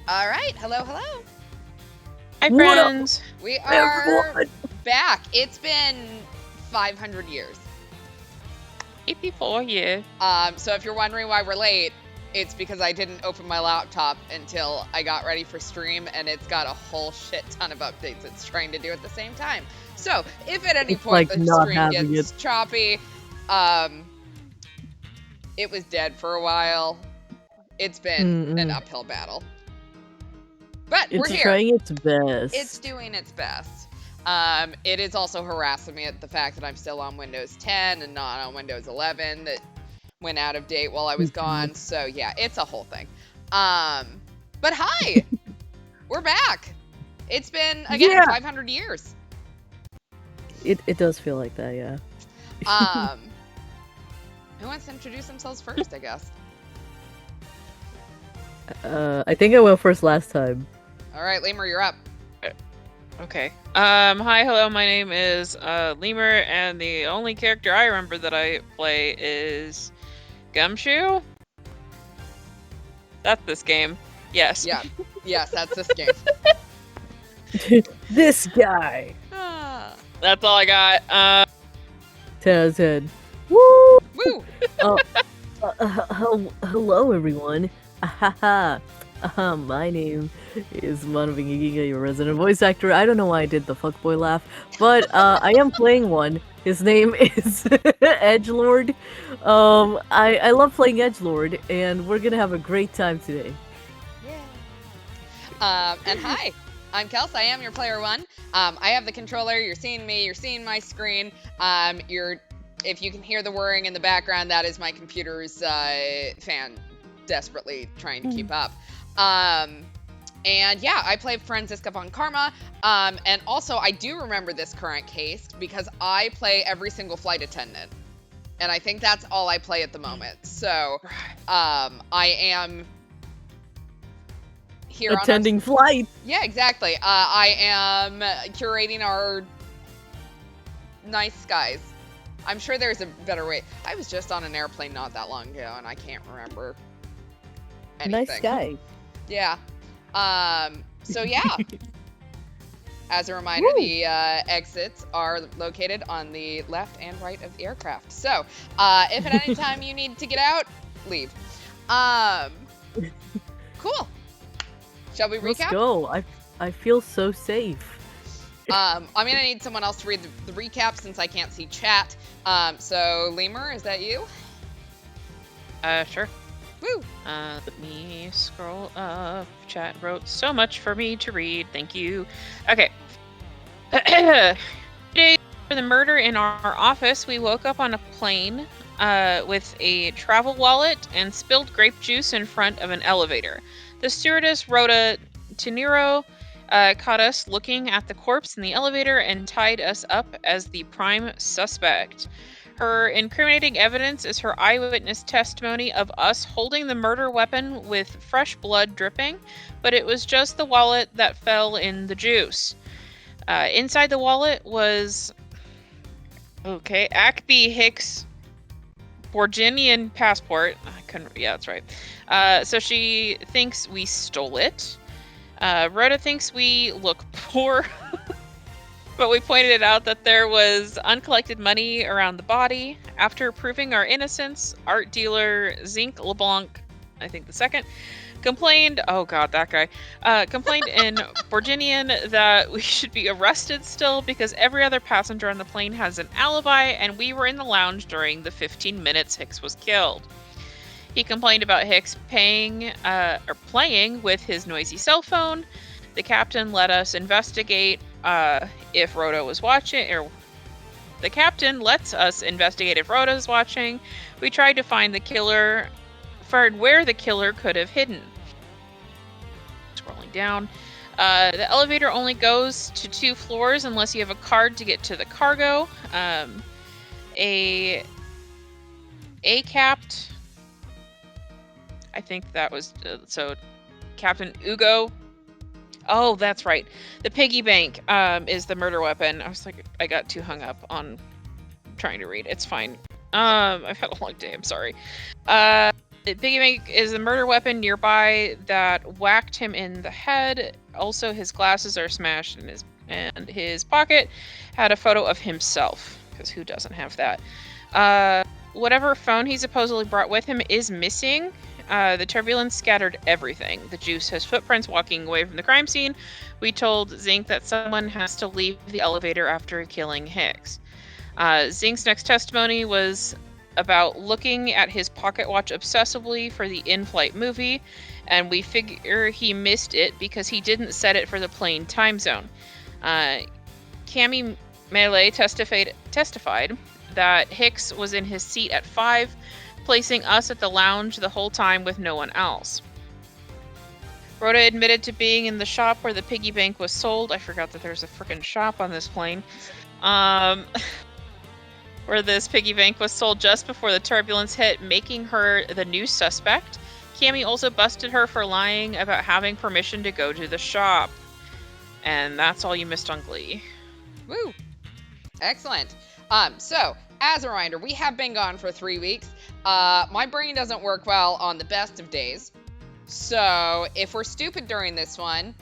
All right, hello, hello. Hi, What up, friends. We are everyone? back. It's been 500 years. 84, yeah. So if you're wondering why we're late, it's because I didn't open my laptop until I got ready for stream, and it's got a whole shit ton of updates it's trying to do at the same time. So if at any It's point like the not stream having gets choppy, it was dead for a while. It's been an uphill battle. But we're It's here. trying its best. It's doing its best. It is also harassing me at the fact that I'm still on Windows 10 and not on Windows 11 that went out of date while I was gone. So yeah, it's a whole thing. But hi, we're back. It's been, again, Yeah. 500 years. It does feel like that, yeah. Who wants to introduce themselves first, I guess? I think I went first last time. All right, Lemur, you're up. Okay. Hi, hello, my name is Lemur, and the only character I remember that I play is Gumshoe? That's this game. Yes. Yeah, yes, that's this game. This guy! That's all I got. 10 out of 10. Woo! Woo! Hello, everyone. My name is Manabingu, your resident voice actor. I don't know why I did the fuckboy laugh, but I am playing one. His name is Edgelord. I love playing Edgelord, and we're gonna have a great time today. Yeah. And hi, I'm Kels. I am your player one. I have the controller. You're seeing me. You're seeing my screen. If you can hear the whirring in the background, that is my computer's fan desperately trying to keep up. And yeah, I play Franziska von Karma. And also, I do remember this current case because I play every single flight attendant. And I think that's all I play at the moment. So I am here attending flights. Yeah, exactly. I am curating our nice skies. I'm sure there's a better way. I was just on an airplane not that long ago, and I can't remember anything. Nice guy. Yeah. So yeah. As a reminder, the exits are located on the left and right of the aircraft. So, if at any time you need to get out, leave. Cool. Shall we recap? Let's go. I feel so safe. I'm gonna need someone else to read the recap since I can't see chat. So Lemur, is that you? Sure. Woo! Let me scroll up. Chat wrote so much for me to read. Thank you. Okay. Today, for the murder in our office, we woke up on a plane with a travel wallet and spilled grape juice in front of an elevator. The stewardess, Rhoda Tenero, caught us looking at the corpse in the elevator and tied us up as the prime suspect. Her incriminating evidence is her eyewitness testimony of us holding the murder weapon with fresh blood dripping, but it was just the wallet that fell in the juice. Inside the wallet was, Ackby Hicks' Borginian passport. Yeah, that's right. So she thinks we stole it. Rhoda thinks we look poor. But we pointed out that there was uncollected money around the body. After proving our innocence, art dealer Zinc LeBlanc, I think the second, complained in Borginian that we should be arrested still because every other passenger on the plane has an alibi and we were in the lounge during the 15 minutes Hicks was killed. He complained about Hicks playing with his noisy cell phone. The captain let us investigate if Rhoda was watching, or the captain lets us investigate if Rhoda is watching. We tried to find where the killer could have hidden. Scrolling down. The elevator only goes to 2 floors unless you have a card to get to the cargo. A-capped. I think that was, so Captain Ugo. Oh, that's right. The piggy bank is the murder weapon. I was like, I got too hung up on trying to read. It's fine. I've had a long day. I'm sorry. piggy bank is a murder weapon nearby that whacked him in the head. Also, his glasses are smashed, and his pocket had a photo of himself, because who doesn't have that? Whatever phone he supposedly brought with him is missing. The turbulence scattered everything. The juice has footprints walking away from the crime scene. We told Zink that someone has to leave the elevator after killing Hicks. Zink's next testimony was about looking at his pocket watch obsessively for the in-flight movie, and we figure he missed it because he didn't set it for the plane time zone. Cami Melee testified that Hicks was in his seat at 5, placing us at the lounge the whole time with no one else. Rhoda admitted to being in the shop where the piggy bank was sold. I forgot that there's a freaking shop on this plane. Where this piggy bank was sold just before the turbulence hit, making her the new suspect. Cami also busted her for lying about having permission to go to the shop. And that's all you missed on Glee. Woo! Excellent. So, as a reminder, we have been gone for 3 weeks. My brain doesn't work well on the best of days. So, if we're stupid during this one,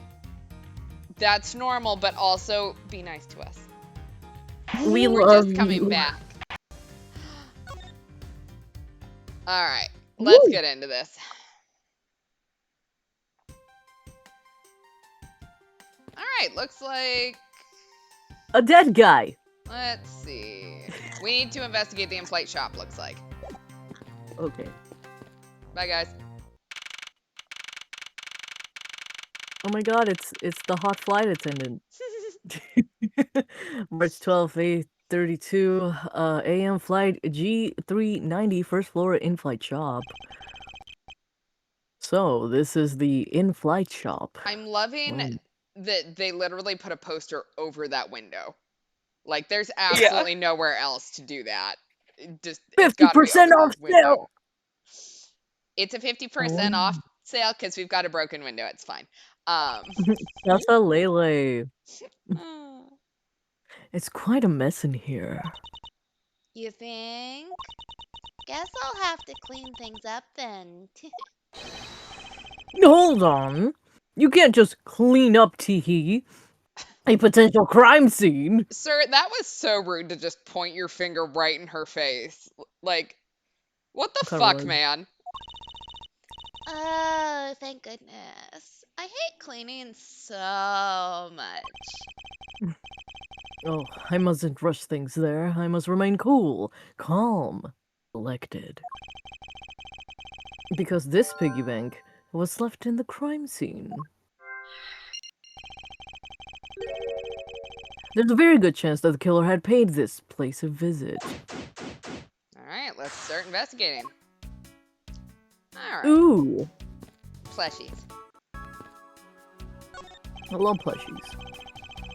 that's normal, but also be nice to us. We We're love just coming you. back. All right, let's Woo. get into this. All right, looks like, A dead guy. let's see. We need to investigate the in-flight shop, looks like. Okay. Bye, guys. Oh my god, it's the hot flight attendant. March 12th, 8:32 a.m. flight G390, first floor in-flight shop. So, this is the in-flight shop. I'm loving Wow. that they literally put a poster over that window. Like, there's absolutely nowhere else to do that. It's gotta be 50% over off the window. sale! It's a 50% off sale because we've got a broken window. It's fine. That's a Lele. It's quite a mess in here. You think? Guess I'll have to clean things up then. Hold on. You can't just clean up Teehee. A potential crime scene. Sir, that was so rude to just point your finger right in her face. Like, what the Kinda fuck, was. man? Oh, thank goodness. I hate cleaning so much. Oh, I mustn't rush things there. I must remain cool, calm, collected. Because this piggy bank was left in the crime scene. There's a very good chance that the killer had paid this place a visit. Alright, let's start investigating. Alright, Ooh, plushies. I love plushies.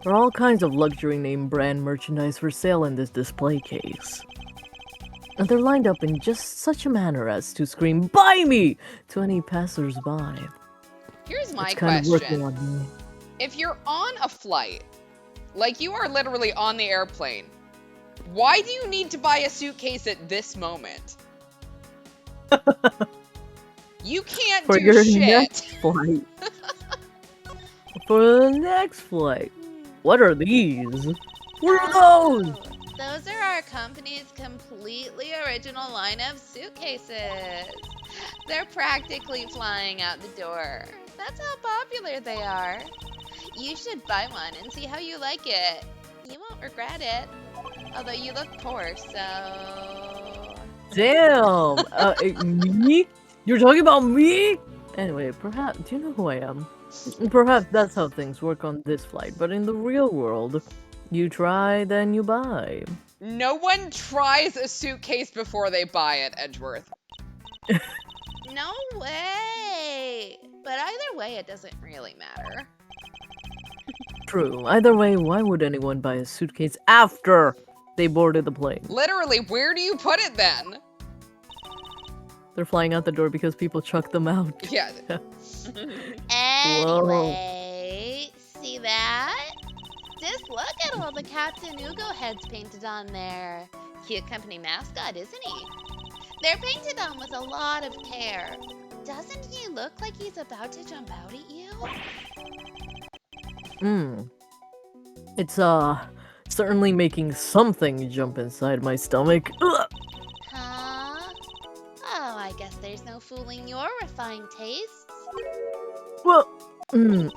There are all kinds of luxury name brand merchandise for sale in this display case. And they're lined up in just such a manner as to scream, "Buy me!" to any passers-by. Here's my It's kind of working question. on me. If you're on a flight, like you are literally on the airplane, why do you need to buy a suitcase at this moment? You can't For do your shit. next flight. For the next flight. What are these? What are those? Those are our company's completely original line of suitcases. They're practically flying out the door. That's how popular they are. You should buy one and see how you like it. You won't regret it. Although you look poor, so... Damn! Me? You're talking about me? Anyway, perhaps, do you know who I am? Perhaps that's how things work on this flight, but in the real world, you try, then you buy. No one tries a suitcase before they buy it, Edgeworth. No way! But either way, it doesn't really matter. True. Either way, why would anyone buy a suitcase after they boarded the plane? Literally, where do you put it then? They're flying out the door because people chuck them out. Yeah. Anyway, see that? Just look at all the Captain Ugo heads painted on there. Cute company mascot, isn't he? They're painted on with a lot of care. Doesn't he look like he's about to jump out at you? It's, certainly making something jump inside my stomach. Ugh. Huh? Oh, I guess there's no fooling your refined tastes. Well, You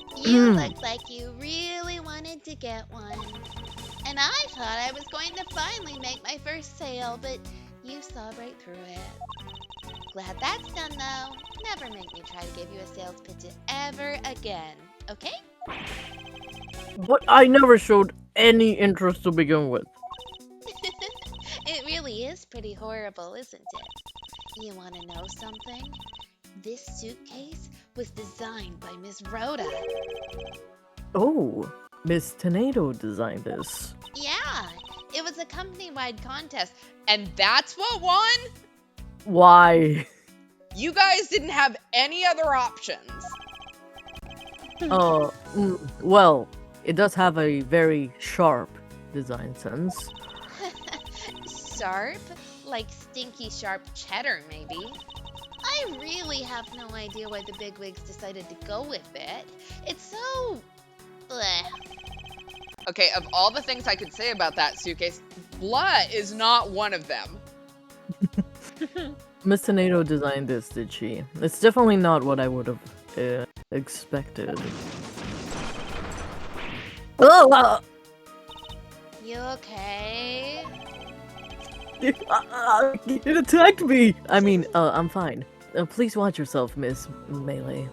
look like you really wanted to get one. And I thought I was going to finally make my first sale, but you saw right through it. Glad that's done, though. Never make me try to give you a sales pitch ever again, okay? But I never showed any interest to begin with. It really is pretty horrible, isn't it? You want to know something? This suitcase was designed by Miss Rhoda. Oh, Miss Tornado designed this. Yeah, it was a company-wide contest. And that's what won? Why? You guys didn't have any other options. Well, it does have a very sharp design sense. Sharp? Like stinky sharp cheddar, maybe. I really have no idea why the bigwigs decided to go with it. It's so... bleh. Okay, of all the things I could say about that suitcase, blah is not one of them. Miss Tornado designed this, did she? It's definitely not what I would have expected. Oh! You okay? It attacked me! I mean, I'm fine. Please watch yourself, Miss Melee.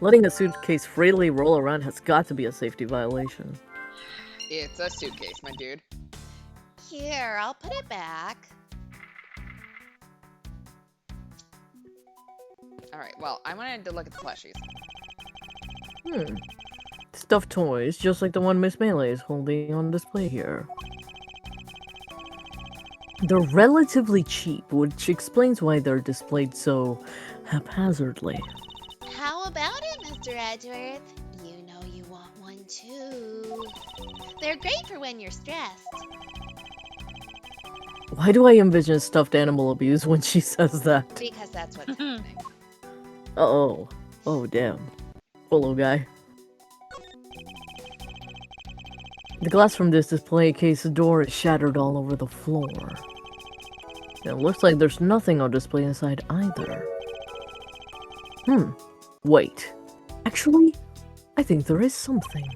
Letting a suitcase freely roll around has got to be a safety violation. It's a suitcase, my dude. Here, I'll put it back. Alright, well, I wanted to look at the plushies. Stuffed toys, just like the one Miss Melee is holding on display here. They're relatively cheap, which explains why they're displayed so haphazardly. How about it, Mr. Edgeworth? You know you want one too. They're great for when you're stressed. Why do I envision stuffed animal abuse when she says that? Because that's what's happening. Uh-oh. Oh, damn. Polo guy. The glass from this display case door is shattered all over the floor. It looks like there's nothing on display inside either. Wait. Actually, I think there is something.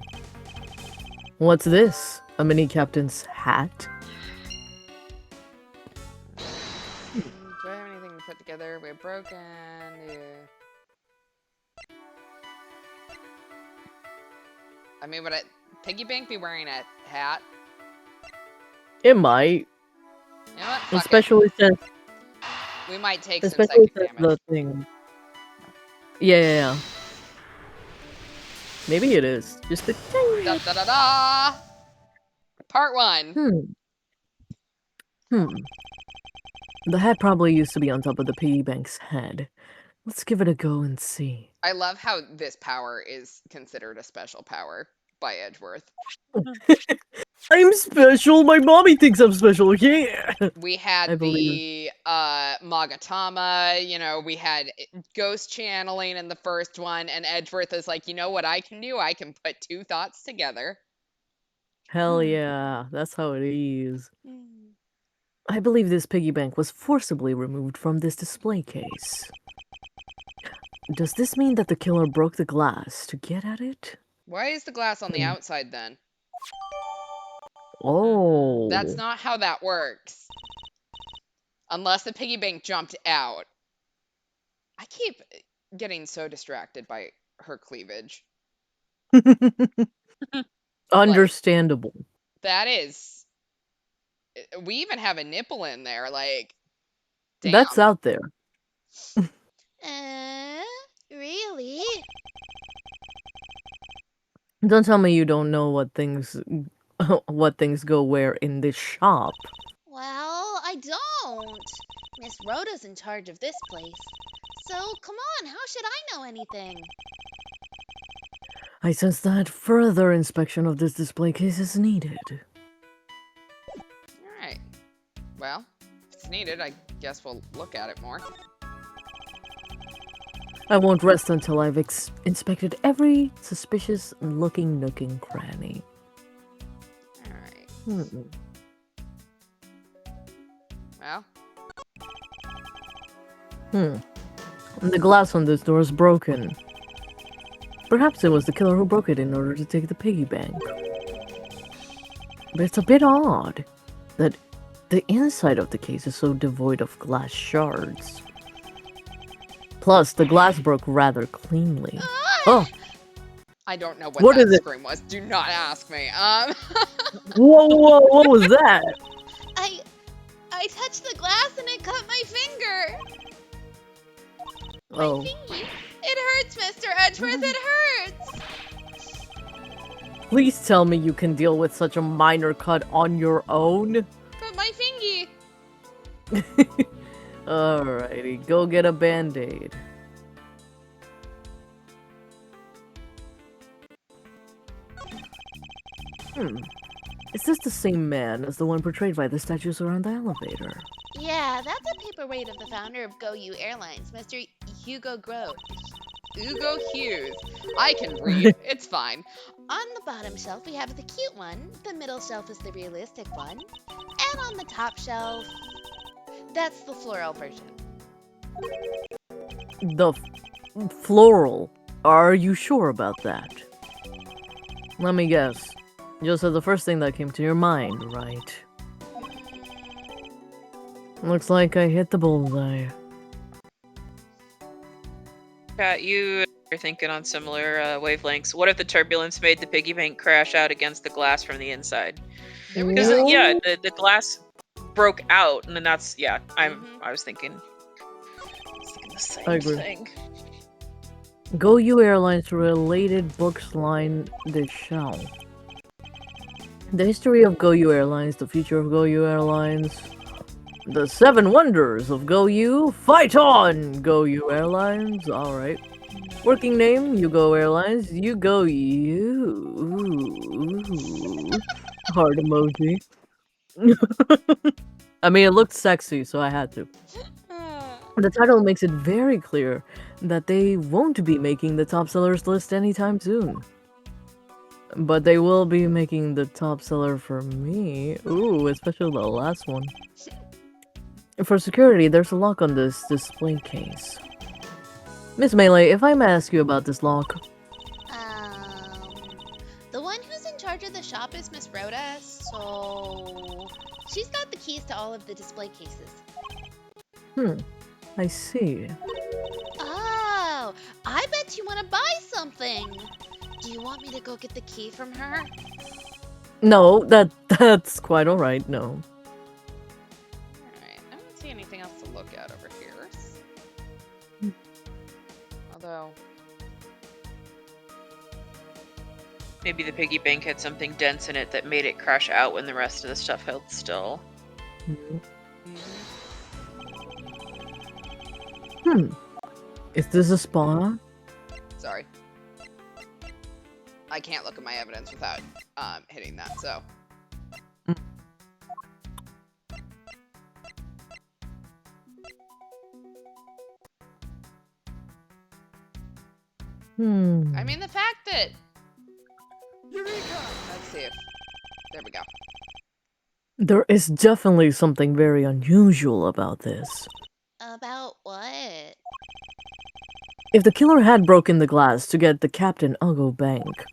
What's this? A mini captain's hat? Do I have anything to put together? We're broken. Yeah. I mean, would Piggy Bank be wearing a hat? It might. You know what? Fuck Especially since... it. We might take some Especially psychic since damage. the thing... Yeah. Maybe it is. Just a tiny... Da da da da! Part 1. The hat probably used to be on top of the piggy bank's head. Let's give it a go and see. I love how this power is considered a special power by Edgeworth. I'm special! My mommy thinks I'm special, yeah! We had I the believe. Magatama, you know, we had ghost channeling in the first one, and Edgeworth is like, you know what I can do? I can put 2 thoughts together. Hell yeah, that's how it is. I believe this piggy bank was forcibly removed from this display case. Does this mean that the killer broke the glass to get at it? Why is the glass on the outside then? Oh. That's not how that works. Unless the piggy bank jumped out. I keep getting so distracted by her cleavage. Understandable. That is... We even have a nipple in there, like... Damn. That's out there. Really? Don't tell me you don't know what things go where in this shop. Well, I don't. Miss Rhoda's in charge of this place. So, come on, how should I know anything? I sense that further inspection of this display case is needed. Alright. Well, if it's needed, I guess we'll look at it more. I won't rest until I've inspected every suspicious-looking nook and cranny. Alright. Well, The glass on this door is broken. Perhaps it was the killer who broke it in order to take the piggy bank. But it's a bit odd that the inside of the case is so devoid of glass shards. Plus, the glass broke rather cleanly. Oh! I don't know What that is it? scream was. Do not ask me. Whoa, what was that? I touched the glass and it cut my finger. My Oh. thingy. It hurts, Mr. Edgeworth. It hurts. Please tell me you can deal with such a minor cut on your own? But my fingy. Alrighty, go get a band-aid. Is this the same man as the one portrayed by the statues around the elevator? Yeah, that's a paperweight of the founder of Go You Airlines, Mr. Hugo Grote. Hugo Hughes. I can read. It's fine. On the bottom shelf, we have the cute one. The middle shelf is the realistic one. And on the top shelf, that's the floral version. The floral. Are you sure about that? Let me guess. Just said the first thing that came to your mind, right? Looks like I hit the bullseye. Yeah, you're thinking on similar wavelengths. What if the turbulence made the piggy bank crash out against the glass from the inside? There we Because go. yeah, the glass broke out, and then that's I was thinking the same I agree. thing. Go You Airlines related books line the show. The history of Go You Airlines, the future of Go You Airlines, the 7 wonders of Go You, fight on, Go You Airlines, alright. Working name, You Go Airlines, You Go You. Heart emoji. I mean, it looked sexy, so I had to. The title makes it very clear that they won't be making the top sellers list anytime soon. But they will be making the top seller for me. Ooh, especially the last one. For security, there's a lock on this display case. Miss Melee, if I may ask you about this lock. The one who's in charge of the shop is Miss Rhoda, so she's got the keys to all of the display cases. I see. Oh, I bet you want to buy something. Do you want me to go get the key from her? No, that's quite alright, no. Alright, I don't see anything else to look at over here. Although, Maybe the piggy bank had something dense in it that made it crash out when the rest of the stuff held still. Is this a spa? sorry. I can't look at my evidence without hitting that, so. I mean, the fact that... Let's see if... There we go. There is definitely something very unusual about this. About what? If the killer had broken the glass to get the Captain Uggo bank,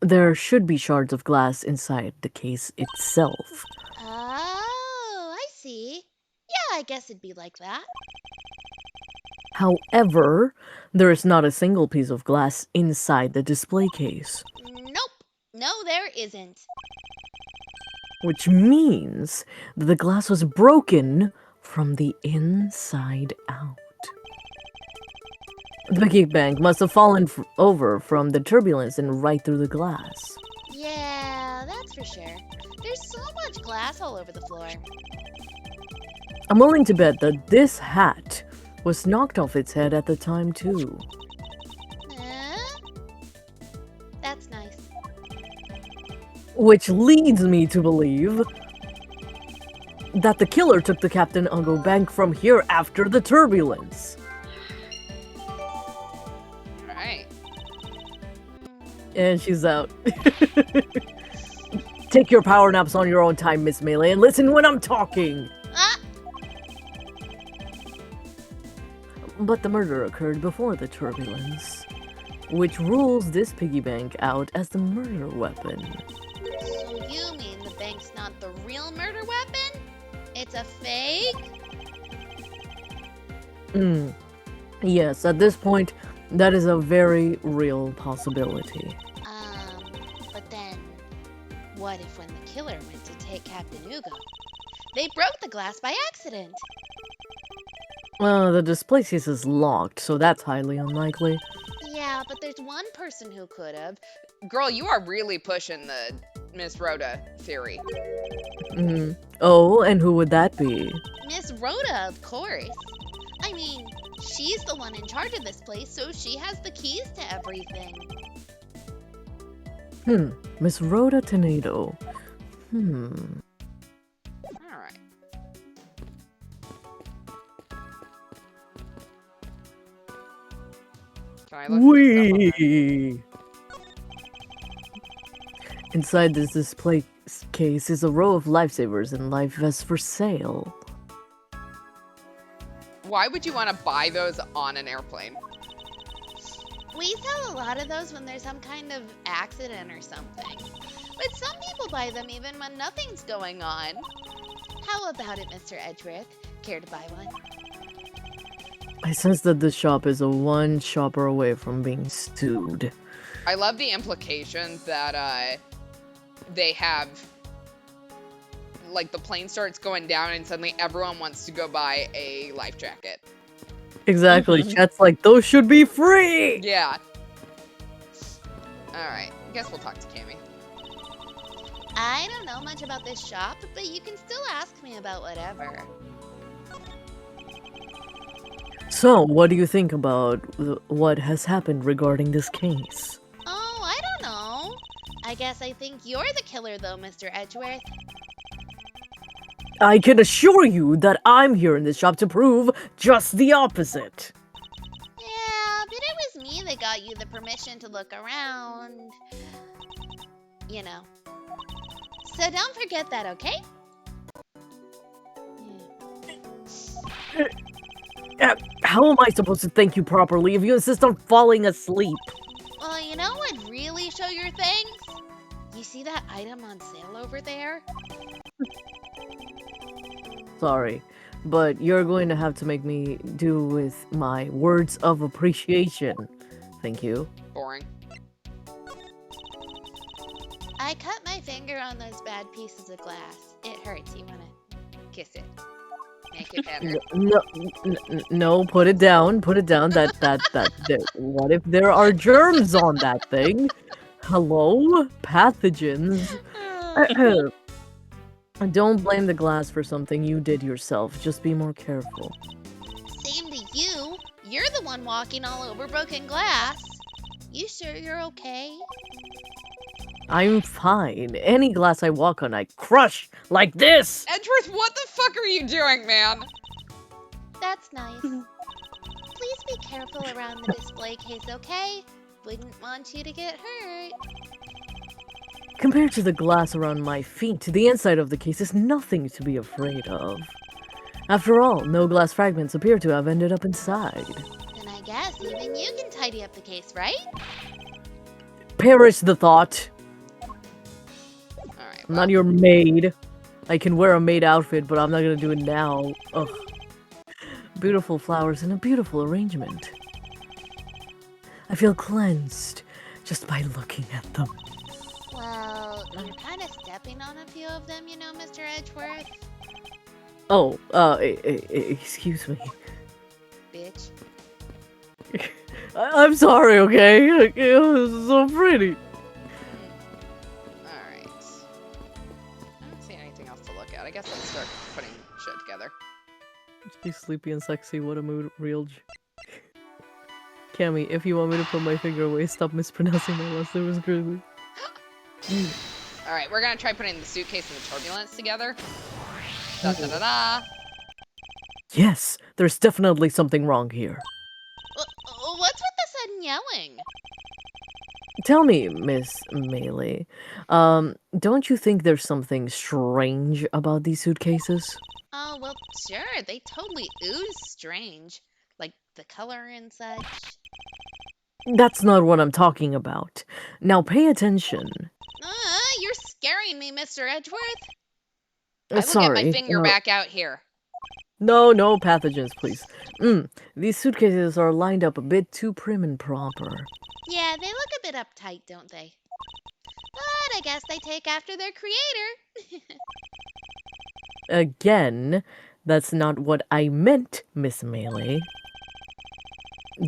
there should be shards of glass inside the case itself. Oh, I see. Yeah, I guess it'd be like that. However, there is not a single piece of glass inside the display case, Nope. No, there isn't. which means that the glass was broken from the inside out. The piggy bank must have fallen over from the turbulence and right through the glass. Yeah, that's for sure. There's so much glass all over the floor. I'm willing to bet that this hat was knocked off its head at the time too. That's nice. Which leads me to believe that the killer took the Captain Ungo Bank from here after the turbulence. Alright. And she's out. Take your power naps on your own time, Miss Melee, and listen when I'm talking! Ah! But the murder occurred before the turbulence, which rules this piggy bank out as the murder weapon. So you mean the bank's not the real murder weapon? It's a fake? Yes, at this point, that is a very real possibility. But then, what if when the killer went to take Captain Ugo, they broke the glass by accident? The display case is locked, so that's highly unlikely. Yeah, but there's one person who could have. Girl, you are really pushing the Miss Rhoda theory. Oh, and who would that be? Miss Rhoda, of course. I mean, she's the one in charge of this place, so she has the keys to everything. Miss Rhoda Tornado. Alright. Can I look this up on Wee! Inside this display case is a row of lifesavers and life vests for sale. Why would you want to buy those on an airplane? We sell a lot of those when there's some kind of accident or something. But some people buy them even when nothing's going on. How about it, Mr. Edgeworth? Care to buy one? I sense that this shop is a one shopper away from being sued. I love the implication that they have, like, the plane starts going down and suddenly everyone wants to go buy a life jacket. Exactly. Chat's like, those should be free! Yeah. Alright, guess we'll talk to Cammy. I don't know much about this shop, but you can still ask me about whatever. So, what do you think about what has happened regarding this case? Oh, I don't know. I guess I think you're the killer, though, Mr. Edgeworth. I can assure you that I'm here in this shop to prove just the opposite. Yeah, but it was me that got you the permission to look around. You know. So don't forget that, okay? How am I supposed to thank you properly if you insist on falling asleep? Well, you know what really show your things? You see that item on sale over there? Sorry, but you're going to have to make me do with my words of appreciation. Thank you. Boring. I cut my finger on those bad pieces of glass. It hurts. You wanna kiss it? Make it better. No, put it down. Put it down. What if there are germs on that thing? Hello? Pathogens? Don't blame the glass for something you did yourself. Just be more careful. Same to you. You're the one walking all over broken glass. You sure you're okay? I'm fine. Any glass I walk on, I crush like this! Edgeworth, what the fuck are you doing, man? That's nice. Please be careful around the display case, okay? Wouldn't want you to get hurt. Compared to the glass around my feet, the inside of the case is nothing to be afraid of. After all, no glass fragments appear to have ended up inside. Then I guess even you can tidy up the case, right? Perish the thought! Alright, I'm not your maid. I can wear a maid outfit, but I'm not gonna do it now. Ugh. Beautiful flowers and a beautiful arrangement. I feel cleansed just by looking at them. Well, you're kind of stepping on a few of them, you know, Mr. Edgeworth. Oh, excuse me. Bitch. I'm sorry, okay? It was so pretty. Alright. I don't see anything else to look at. I guess let's start putting shit together. She's sleepy and sexy, what a mood, real. Cammy, if you want me to put my finger away, stop mispronouncing my last name, was crazy. Alright, we're gonna try putting the suitcase and the turbulence together. Da da da da. Yes, there's definitely something wrong here. What's with the sudden yelling? Tell me, Miss Melee, don't you think there's something strange about these suitcases? Oh, well, sure. They totally ooze strange. Like the color and such. That's not what I'm talking about. Now pay attention. You're scaring me, Mr. Edgeworth. I will get my Sorry. finger back out here. No pathogens, please. These suitcases are lined up a bit too prim and proper. Yeah, they look a bit uptight, don't they? But I guess they take after their creator. Again, that's not what I meant, Miss Melee.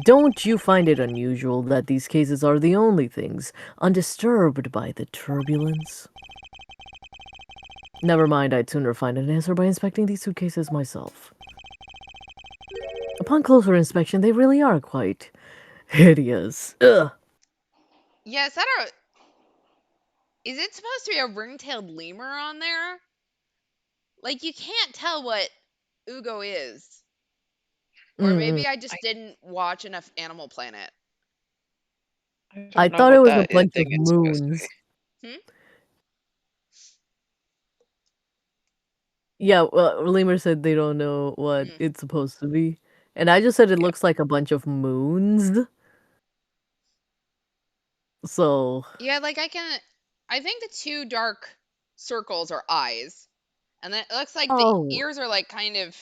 Don't you find it unusual that these cases are the only things undisturbed by the turbulence? Never mind, I'd sooner find an answer by inspecting these suitcases myself. Upon closer inspection, they really are quite hideous. Ugh. Yeah, is that is it supposed to be a ring-tailed lemur on there? Like, you can't tell what Ugo is. Or maybe I just didn't watch enough Animal Planet. I thought it was a bunch of moons. Yeah, well, Lemur said they don't know what it's supposed to be. And I just said it looks like a bunch of moons. So... Yeah, like I think the two dark circles are eyes. And then it looks like the ears are like kind of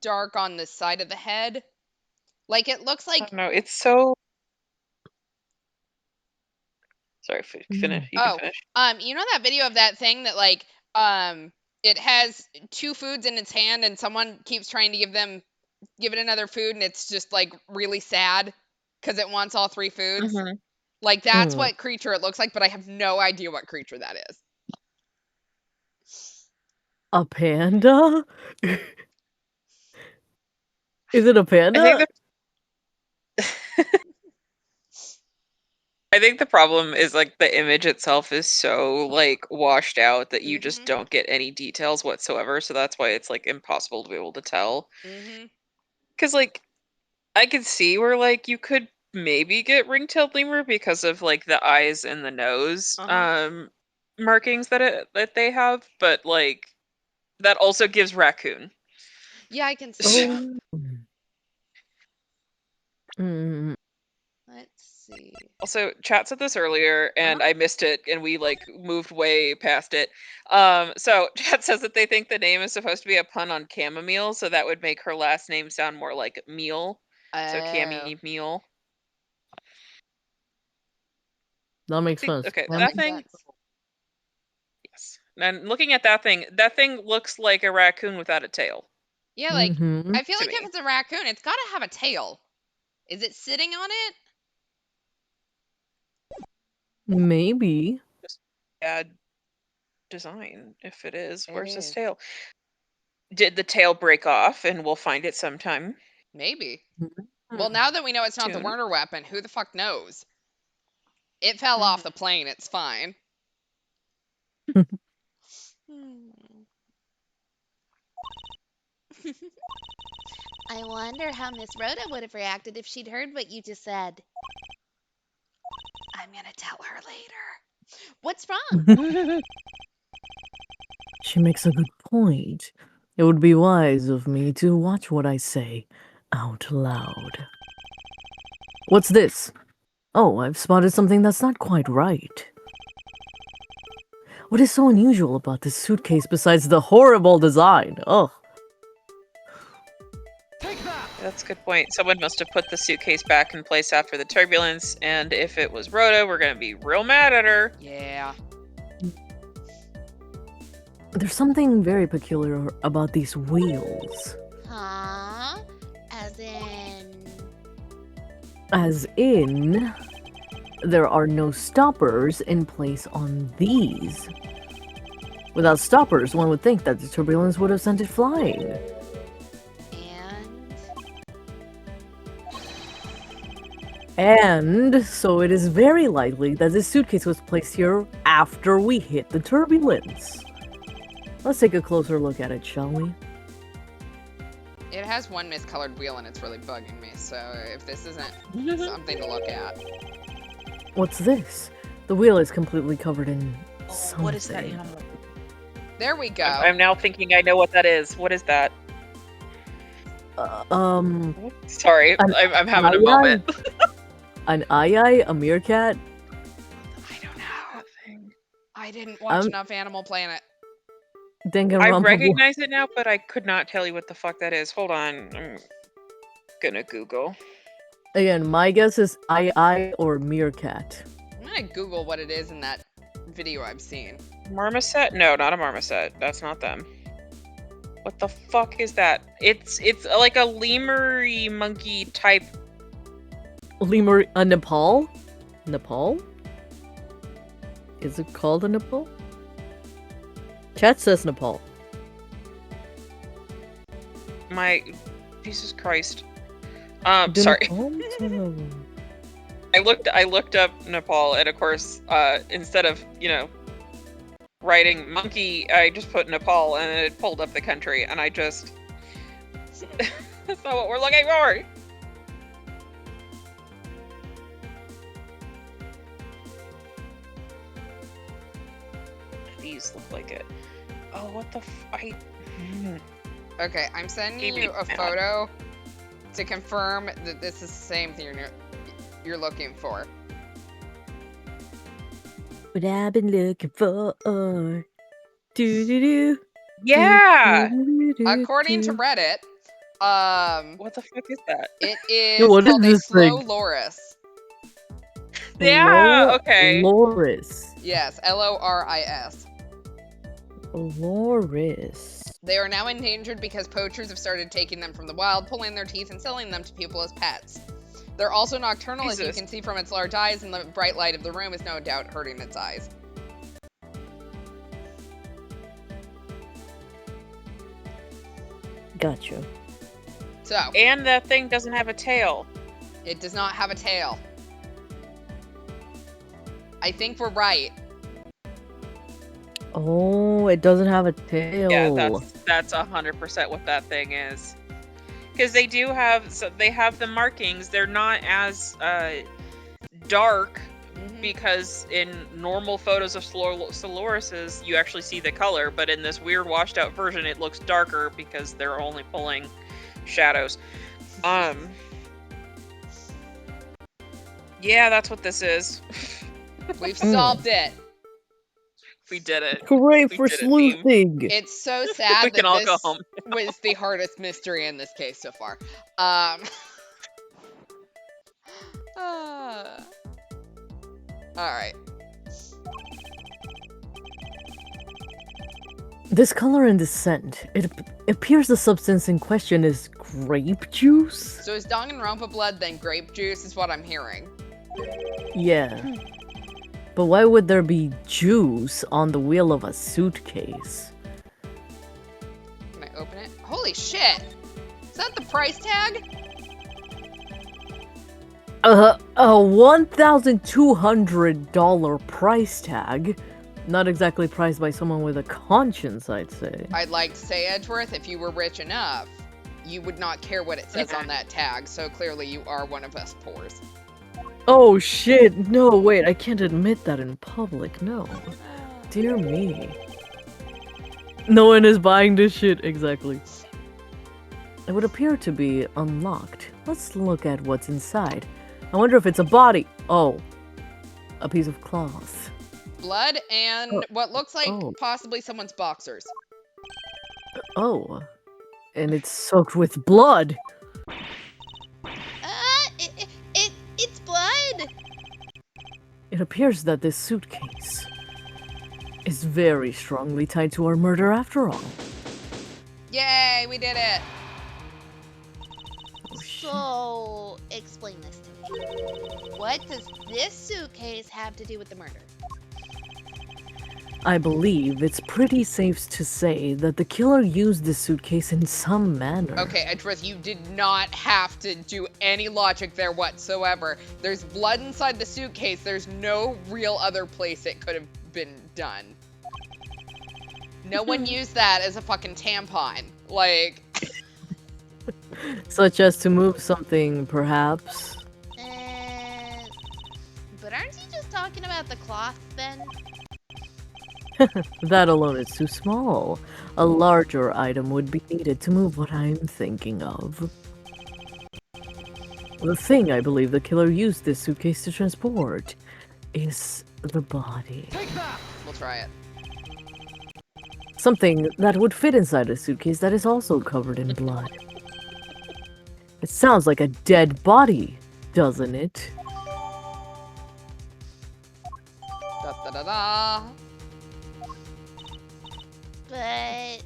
dark on the side of the head. Like it looks like... No, it's so... Sorry, finish. You can finish. You know that video of that thing that like it has two foods in its hand and someone keeps trying to give it another food and it's just like really sad because it wants all three foods. Mm-hmm. Like that's what creature it looks like, but I have no idea what creature that is. A panda? Is it a panda? I think the problem is like the image itself is so like washed out that you just don't get any details whatsoever. So that's why it's like impossible to be able to tell. Because like I could see where like you could maybe get ring-tailed lemur because of like the eyes and the nose markings that they have, but like that also gives raccoon. Yeah, I can see that. Let's see. Also, chat said this earlier, and I missed it, and we like moved way past it. So chat says that they think the name is supposed to be a pun on chamomile, so that would make her last name sound more like meal. So Cammy Meal. That makes sense. Okay, that thing. Yes, and looking at that thing looks like a raccoon without a tail. Yeah, like I feel like if it's a raccoon, it's got to have a tail. Is it sitting on it? Maybe. Just add design if it is. Where's his tail? Did the tail break off and we'll find it sometime? Maybe. Well, now that we know it's not the Werner weapon, who the fuck knows? It fell off the plane. It's fine. I wonder how Miss Rhoda would have reacted if she'd heard what you just said. I'm gonna tell her later. What's wrong? She makes a good point. It would be wise of me to watch what I say out loud. What's this? Oh, I've spotted something that's not quite right. What is so unusual about this suitcase besides the horrible design? Ugh. That's a good point. Someone must have put the suitcase back in place after the turbulence, and if it was Rhoda, we're gonna be real mad at her. Yeah. There's something very peculiar about these wheels. Huh? As in... As in... There are no stoppers in place on these. Without stoppers, one would think that the turbulence would have sent it flying. And so it is very likely that this suitcase was placed here after we hit the turbulence. Let's take a closer look at it, shall we? It has one miscolored wheel and it's really bugging me, so if this isn't something to look at. What's this? The wheel is completely covered in something. What is that animal? There we go. I'm now thinking I know what that is. What is that? Sorry, I'm having a moment. An aye, a meerkat? I don't know. I didn't watch enough Animal Planet. I recognize it now, but I could not tell you what the fuck that is. Hold on. I'm gonna Google. Again, my guess is aye or meerkat. I'm gonna Google what it is in that video I've seen. Marmoset? No, not a marmoset. That's not them. What the fuck is that? It's like a lemur-y monkey type. Lemur, a Nepal? Nepal? Is it called a Nepal? Chat says Nepal. Jesus Christ. Sorry. I looked up Nepal, and of course, instead of, writing monkey, I just put Nepal, and it pulled up the country, and I just... That's not what we're looking for! These look like it. Oh, what the Okay, I'm sending you a photo to confirm that this is the same thing you're looking for. What I've been looking for. Do. Yeah! According to Reddit, what the fuck is that? it is what called is a this slow thing? loris. Yeah, okay. Loris. Yes, Loris. Loris. They are now endangered because poachers have started taking them from the wild, pulling their teeth, and selling them to people as pets. They're also nocturnal, as you can see from its large eyes, and the bright light of the room is no doubt hurting its eyes. Gotcha. So. And that thing doesn't have a tail. It does not have a tail. I think we're right. Oh, it doesn't have a tail. Yeah, that's 100% what that thing is. Because they do have, they have the markings. They're not as dark, because in normal photos of Solorises, you actually see the color, but in this weird washed out version, it looks darker because they're only pulling shadows. Yeah, that's what this is. We've solved it. We did it. Hooray for sleuthing! It's so sad that this go home was the hardest mystery in this case so far. Alright. This color and this scent, it appears the substance in question is grape juice? So is Danganronpa blood then grape juice is what I'm hearing. Yeah. But why would there be juice on the wheel of a suitcase? Can I open it? Holy shit! Is that the price tag? A $1,200 price tag. Not exactly priced by someone with a conscience, I'd say. I'd like to say, Edgeworth, if you were rich enough, you would not care what it says on that tag, so clearly you are one of us poors. Oh shit, no, wait, I can't admit that in public, no. Dear me. No one is buying this shit, exactly. It would appear to be unlocked. Let's look at what's inside. I wonder if it's a body. Oh, a piece of cloth. Blood and what looks like possibly someone's boxers. Oh, and it's soaked with blood. It's blood. It appears that this suitcase is very strongly tied to our murder after all. Yay, we did it. So, explain this to me. What does this suitcase have to do with the murder? I believe it's pretty safe to say that the killer used this suitcase in some manner. Okay, Edgeworth, you did not have to do any logic there whatsoever. There's blood inside the suitcase. There's no real other place it could have been done. No one used that as a fucking tampon. Like, Such as to move something, perhaps. But aren't you just talking about the cloth then? That alone is too small. A larger item would be needed to move what I'm thinking of. The thing I believe the killer used this suitcase to transport is the body. we'll try it. Something that would fit inside a suitcase that is also covered in blood. It sounds like a dead body, doesn't it? Da da da da. But...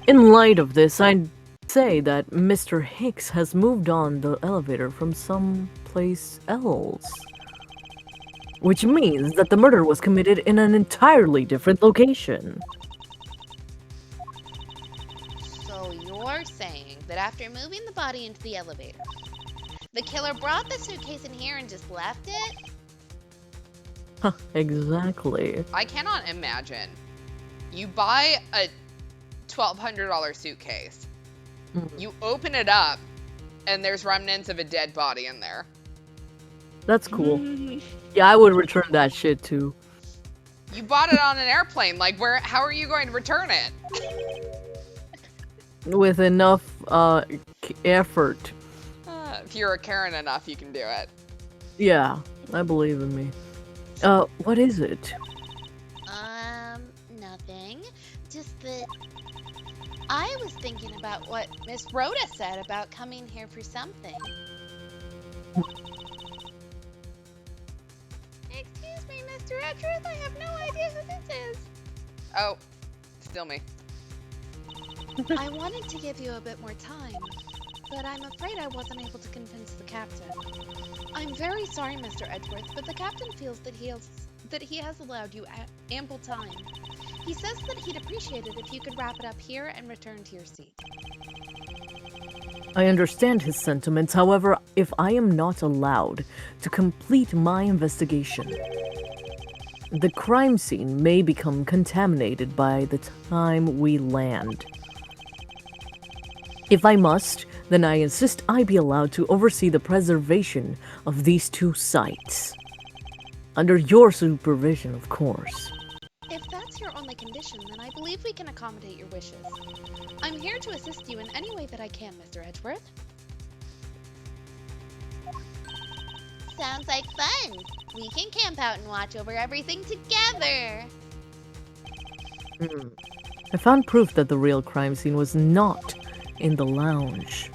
In light of this, I'd say that Mr. Hicks has moved on the elevator from someplace else. Which means that the murder was committed in an entirely different location. So you're saying that after moving the body into the elevator, the killer brought the suitcase in here and just left it? Huh, exactly. I cannot imagine. You buy a $1,200 suitcase. You open it up, and there's remnants of a dead body in there. That's cool. Yeah, I would return that shit too. You bought it on an airplane. Like, how are you going to return it? With enough effort. If you're a Karen enough, you can do it. Yeah, I believe in me. What is it? Nothing. Just that I was thinking about what Miss Rhoda said about coming here for something. Excuse me, Mr. Edgeworth, I have no idea who this is. Oh, still me. I wanted to give you a bit more time, but I'm afraid I wasn't able to convince the captain. I'm very sorry, Mr. Edgeworth, but the captain feels that he has allowed you ample time. He says that he'd appreciate it if you could wrap it up here and return to your seat. I understand his sentiments, however, if I am not allowed to complete my investigation, the crime scene may become contaminated by the time we land. If I must, then I insist I be allowed to oversee the preservation of these two sites. Under your supervision, of course. If that's your only condition, then I believe we can accommodate your wishes. I'm here to assist you in any way that I can, Mr. Edgeworth. Sounds like fun. We can camp out and watch over everything together. I found proof that the real crime scene was not in the lounge.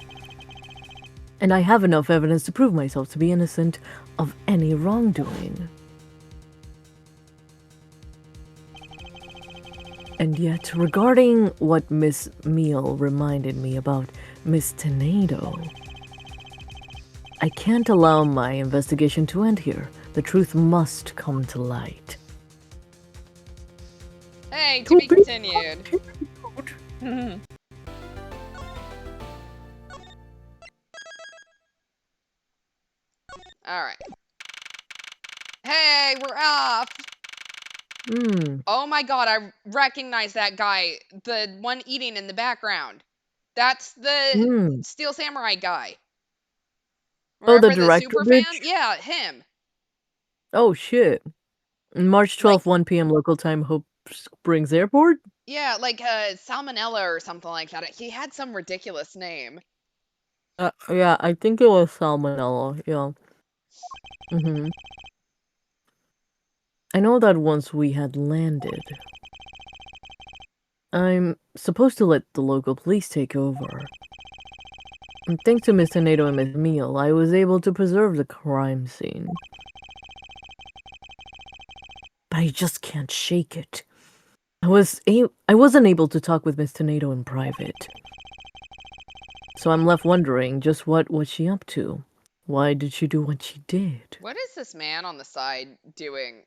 And I have enough evidence to prove myself to be innocent of any wrongdoing. And yet, regarding what Miss Meal reminded me about Miss Tornado, I can't allow my investigation to end here. The truth must come to light. Hey, to be continued. Alright. Hey, we're off! Oh my god, I recognize that guy. The one eating in the background. That's the Steel Samurai guy. Remember the director super bitch? fan? Yeah, him. Oh shit. March 12th, 1 p.m. local time, Hope Springs Airport? Yeah, like Salmonella or something like that. He had some ridiculous name. Yeah, I think it was Salmonella, yeah. I know that once we had landed, I'm supposed to let the local police take over. And thanks to Miss Tornado and Miss Meal, I was able to preserve the crime scene. But I just can't shake it. I wasn't able to talk with Miss Tornado in private. So I'm left wondering just what was she up to? Why did she do what she did? What is this man on the side doing?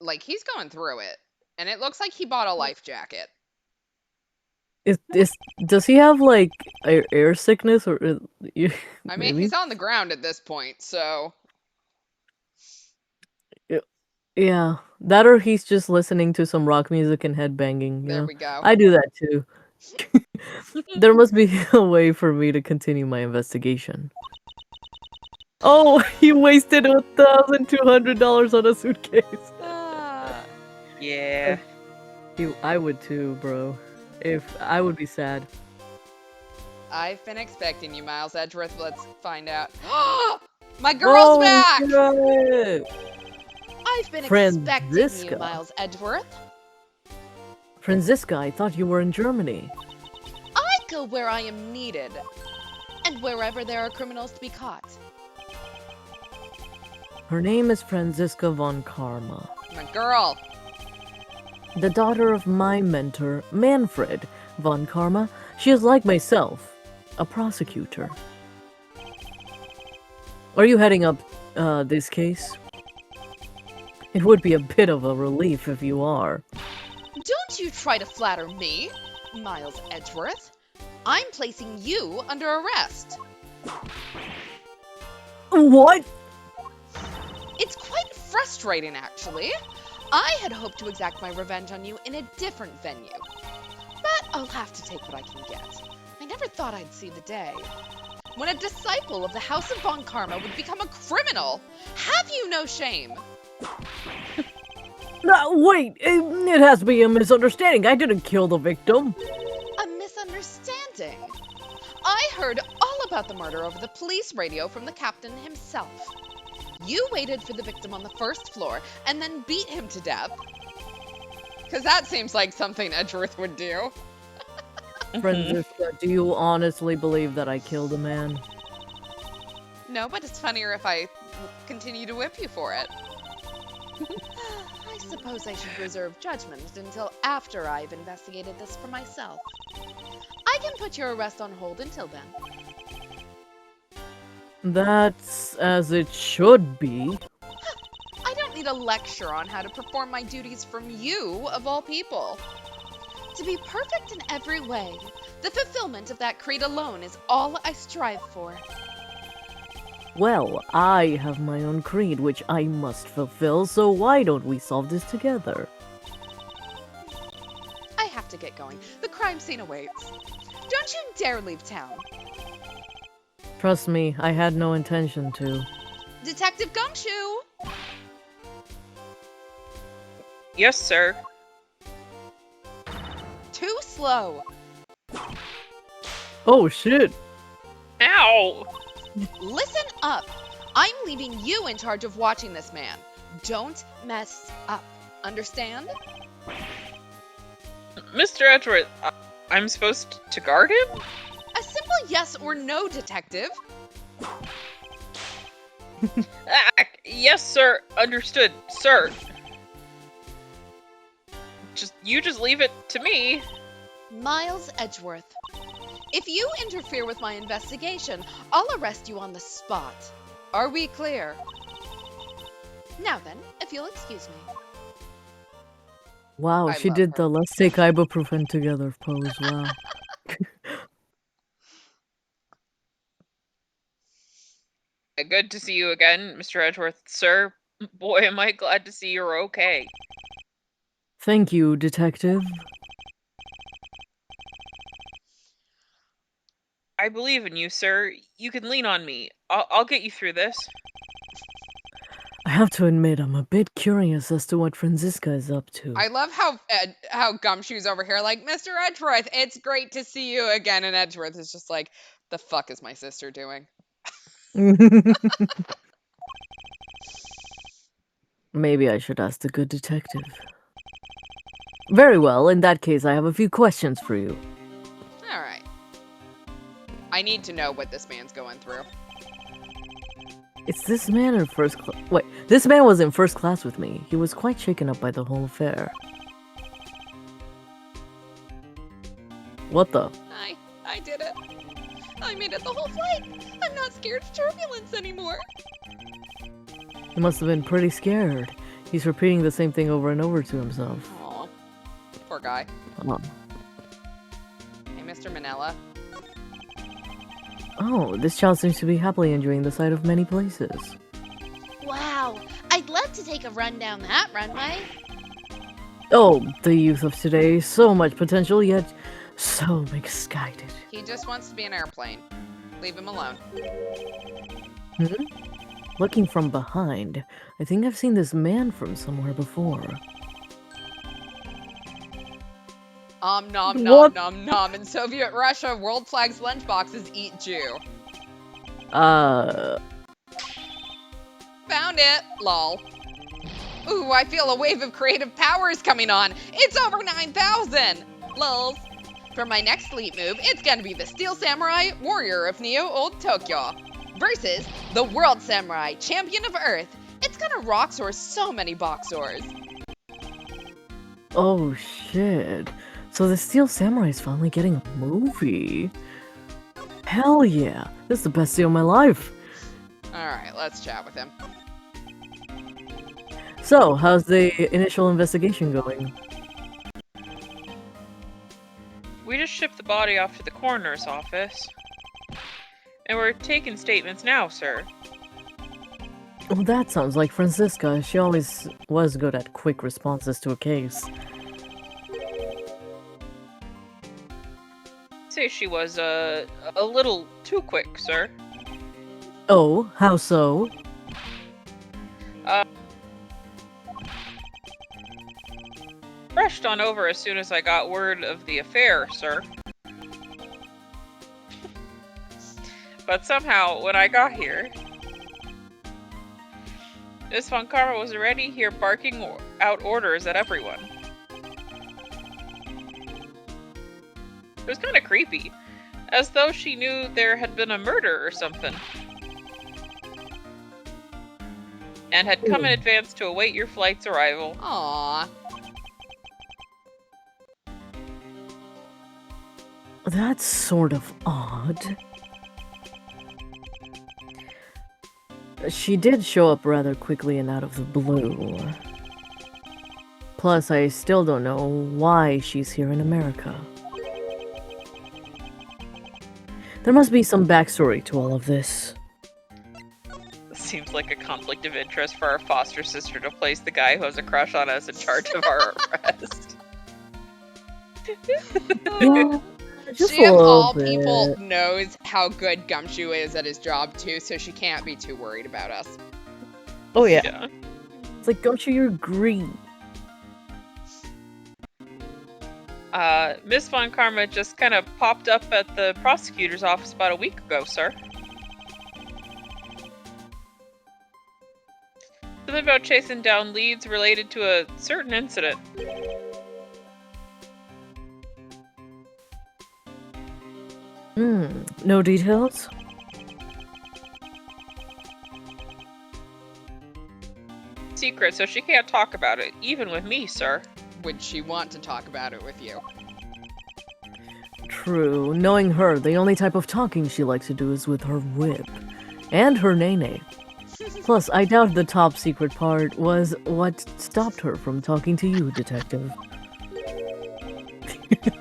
Like, he's going through it. And it looks like he bought a life jacket. Does he have, like, air sickness? Or I mean, maybe? he's on the ground at this point, so... Yeah, that or he's just listening to some rock music and headbanging, you There know? we go. I do that too. There must be a way for me to continue my investigation. Oh, he wasted $1,200 on a suitcase. Ah. Yeah. I would too, bro. If I would be sad. I've been expecting you, Miles Edgeworth. Let's find out. My girl's back! shit! I've been expecting you, Franziska. Miles Edgeworth. Franziska, I thought you were in Germany. I go where I am needed, and wherever there are criminals to be caught. Her name is Franziska von Karma, My girl. the daughter of my mentor, Manfred von Karma. She is like myself, a prosecutor. Are you heading up this case? It would be a bit of a relief if you are. Don't you try to flatter me, Miles Edgeworth. I'm placing you under arrest. What? It's quite frustrating, actually. I had hoped to exact my revenge on you in a different venue. But I'll have to take what I can get. I never thought I'd see the day when a disciple of the House of Von Karma would become a criminal. Have you no shame? Wait, it has to be a misunderstanding. I didn't kill the victim. A misunderstanding. I heard all about the murder over the police radio from the captain himself. You waited for the victim on the first floor and then beat him to death. Because that seems like something Edgeworth would do. Franziska, do you honestly believe that I killed a man? No, but it's funnier if I continue to whip you for it. I suppose I should reserve judgment until after I've investigated this for myself. I can put your arrest on hold until then. That's as it should be. I don't need a lecture on how to perform my duties from you, of all people. To be perfect in every way, the fulfillment of that creed alone is all I strive for. Well, I have my own creed which I must fulfill, so why don't we solve this together? I have to get going. The crime scene awaits. Don't you dare leave town. Trust me, I had no intention to. Detective Gumshoe! Yes, sir. Too slow. Oh shit! Ow! Listen up. I'm leaving you in charge of watching this man. Don't mess up. Understand? Mr. Edgeworth, I'm supposed to guard him? A simple yes or no, detective. Yes, sir. Understood, sir. You just leave it to me. Miles Edgeworth. If you interfere with my investigation, I'll arrest you on the spot. Are we clear? Now then, if you'll excuse me. Wow, I she love did her. the let's take ibuprofen together pose, wow. Good to see you again, Mr. Edgeworth. Sir, boy, am I glad to see you're okay. Thank you, detective. I believe in you, sir. You can lean on me. I'll get you through this. I have to admit, I'm a bit curious as to what Franziska is up to. I love how Gumshoe's over here like, Mr. Edgeworth, it's great to see you again. And Edgeworth is just like, the fuck is my sister doing? Maybe I should ask the good detective. Very well, in that case, I have a few questions for you. All right. I need to know what this man's going through. Is this man in first class? Wait, this man was in first class with me. He was quite shaken up by the whole affair. What the? I did it. I made it the whole flight. I'm not scared of turbulence anymore. He must have been pretty scared. He's repeating the same thing over and over to himself. Aw, poor guy. Oh, Hey, Mr. Manila. oh, this child seems to be happily enjoying the sight of many places. Wow, I'd love to take a run down that runway. Oh, the youth of today, so much potential, yet so misguided. He just wants to be an airplane. Leave him alone. Looking from behind, I think I've seen this man from somewhere before. Nom nom What? nom nom. In Soviet Russia, world flags lunchboxes eat Jew. Uh, Found it. Lol. Ooh, I feel a wave of creative powers coming on. It's over 9,000. Lols. For my next sleep move, it's gonna be the Steel Samurai, Warrior of Neo Old Tokyo, versus the World Samurai, Champion of Earth. It's gonna rock source so many boxers. oh shit. So the Steel Samurai is finally getting a movie. Hell yeah, this is the best day of my life. Alright, let's chat with him. So, how's the initial investigation going? We just shipped the body off to the coroner's office. And we're taking statements now, sir. Well, that sounds like Francisca. She always was good at quick responses to a case. Say she was, a little too quick, sir. Oh, how so? Rushed on over as soon as I got word of the affair, sir. But somehow, when I got here, Miss Von Karma was already here barking out orders at everyone. It was kind of creepy, as though she knew there had been a murder or something. And had come in advance to await your flight's arrival. Aww. That's sort of odd. She did show up rather quickly and out of the blue. Plus, I still don't know why she's here in America. There must be some backstory to all of this. Seems like a conflict of interest for our foster sister to place the guy who has a crush on us in charge of our arrest. Yeah, just She a of little all bit. people knows how good Gumshoe is at his job too, so she can't be too worried about us. Oh yeah. Yeah. It's like, don't you agree? Miss Von Karma just kind of popped up at the prosecutor's office about a week ago, sir. Something about chasing down leads related to a certain incident. No details? Secret, so she can't talk about it, even with me, sir. Would she want to talk about it with you? True. Knowing her, the only type of talking she likes to do is with her whip. And her nene. Plus, I doubt the top secret part was what stopped her from talking to you, Detective.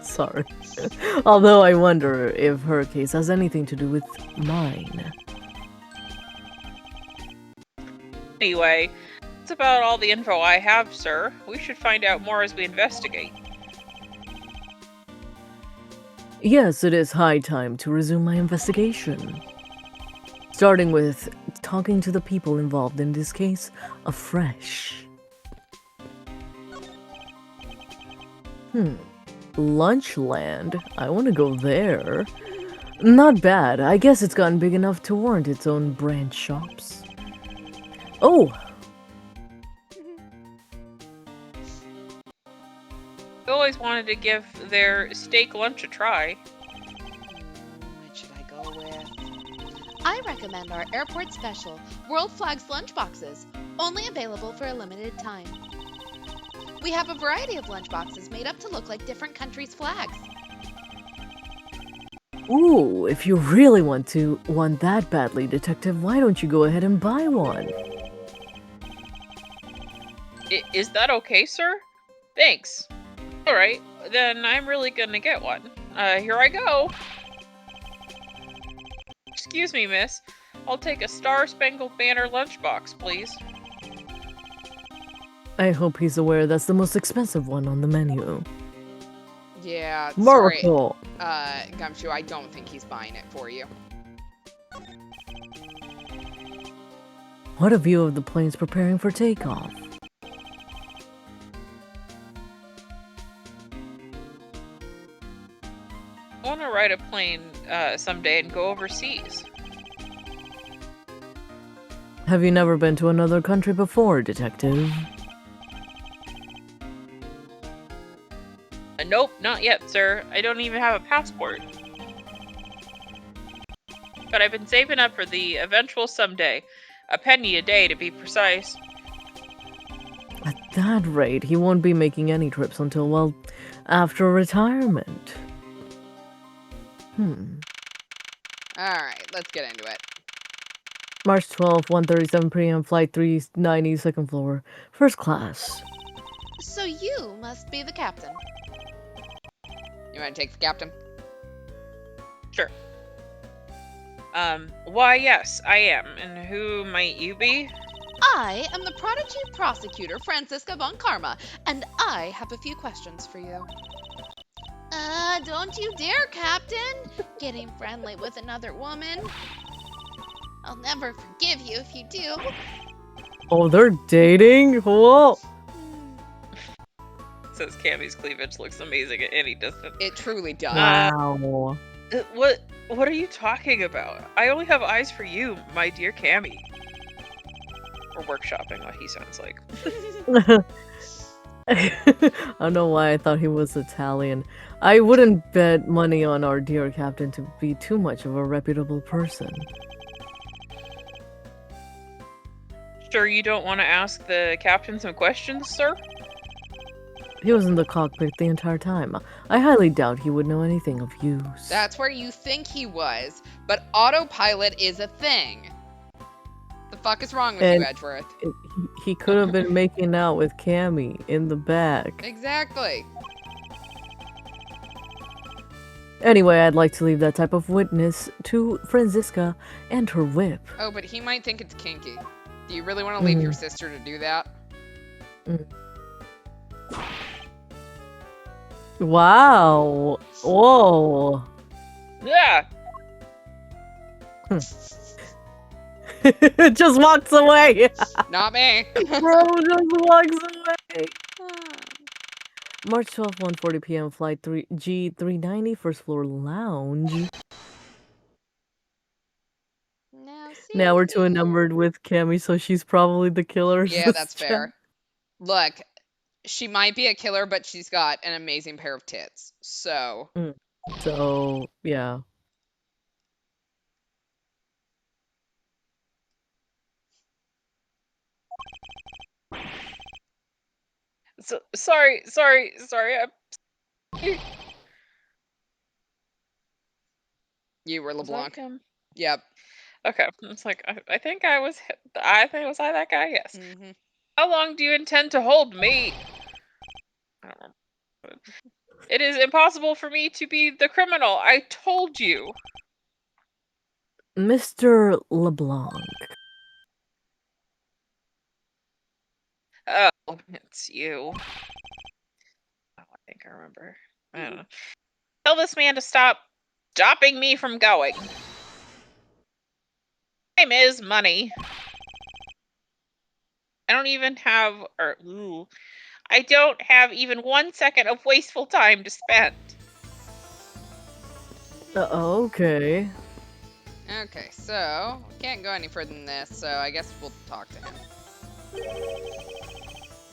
Sorry. Although I wonder if her case has anything to do with mine. Anyway, that's about all the info I have, sir. We should find out more as we investigate. Yes, it is high time to resume my investigation. Starting with talking to the people involved in this case afresh. Lunchland? I want to go there. Not bad. I guess it's gotten big enough to warrant its own branch shops. Oh! I always wanted to give their steak lunch a try. What should I go with? I recommend our airport special, World Flags lunchboxes, only available for a limited time. We have a variety of lunchboxes made up to look like different countries' flags. Ooh, if you really want that badly, Detective, why don't you go ahead and buy one? Is that okay, sir? Thanks. Alright, then I'm really gonna get one. Here I go. Excuse me, miss. I'll take a Star-Spangled Banner lunchbox, please. I hope he's aware that's the most expensive one on the menu. Yeah, sorry, Miracle! Gumshoe, I don't think he's buying it for you. What a view of the planes preparing for takeoff. I want to ride a plane someday and go overseas. Have you never been to another country before, Detective? Nope, not yet, sir. I don't even have a passport. But I've been saving up for the eventual someday. A penny a day, to be precise. At that rate, he won't be making any trips until, well, after retirement. Alright, let's get into it. March 12th, 1:37 p.m., Flight 390, second floor, first class. So you must be the captain. You want to take the captain? Sure. Why, yes, I am. And who might you be? I am the prodigy prosecutor, Francisca von Karma, and I have a few questions for you. Don't you dare, Captain! Getting friendly with another woman. I'll never forgive you if you do. Oh, they're dating? Whoa! Says Cammy's cleavage looks amazing at any distance. It truly does. Wow. What are you talking about? I only have eyes for you, my dear Cammy. We're workshopping what he sounds like. I don't know why I thought he was Italian. I wouldn't bet money on our dear captain to be too much of a reputable person. Sure you don't want to ask the captain some questions, sir? He was in the cockpit the entire time. I highly doubt he would know anything of use. That's where you think he was, but autopilot is a thing. The fuck is wrong with And- you, Edgeworth? He could have been making out with Cammy in the back. Exactly. Anyway, I'd like to leave that type of witness to Francisca and her whip. Oh, but he might think it's kinky. Do you really want to leave your sister to do that? Wow. Whoa. Yeah. Just walks away. Not me. Bro just walks away. March 12th, 1:40 p.m. Flight G390, first floor lounge. Now we're too enamored with Cammy, so she's probably the killer. Yeah, that's fair. Look, she might be a killer, but she's got an amazing pair of tits. So, So, yeah. So, sorry. you were Was LeBlanc. that him? Yep. Okay, it's like I think I was that guy. Yes. Mm-hmm. How long do you intend to hold me? I don't remember. It is impossible for me to be the criminal. I told you. Mr. LeBlanc. Oh, it's you. Oh, I think I remember. I don't know. Tell this man to stop stopping me from going. Time is money. I don't have even 1 second of wasteful time to spend. Okay. Okay, so we can't go any further than this, so I guess we'll talk to him.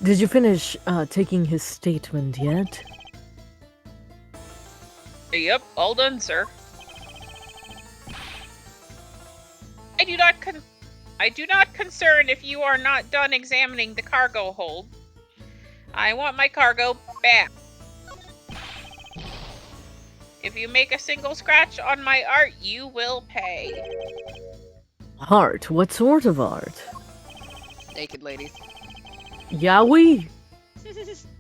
Did you finish taking his statement yet? Yep, all done, sir. I do not concern if you are not done examining the cargo hold. I want my cargo back. If you make a single scratch on my art, you will pay. Art? What sort of art? Naked ladies. Yowie?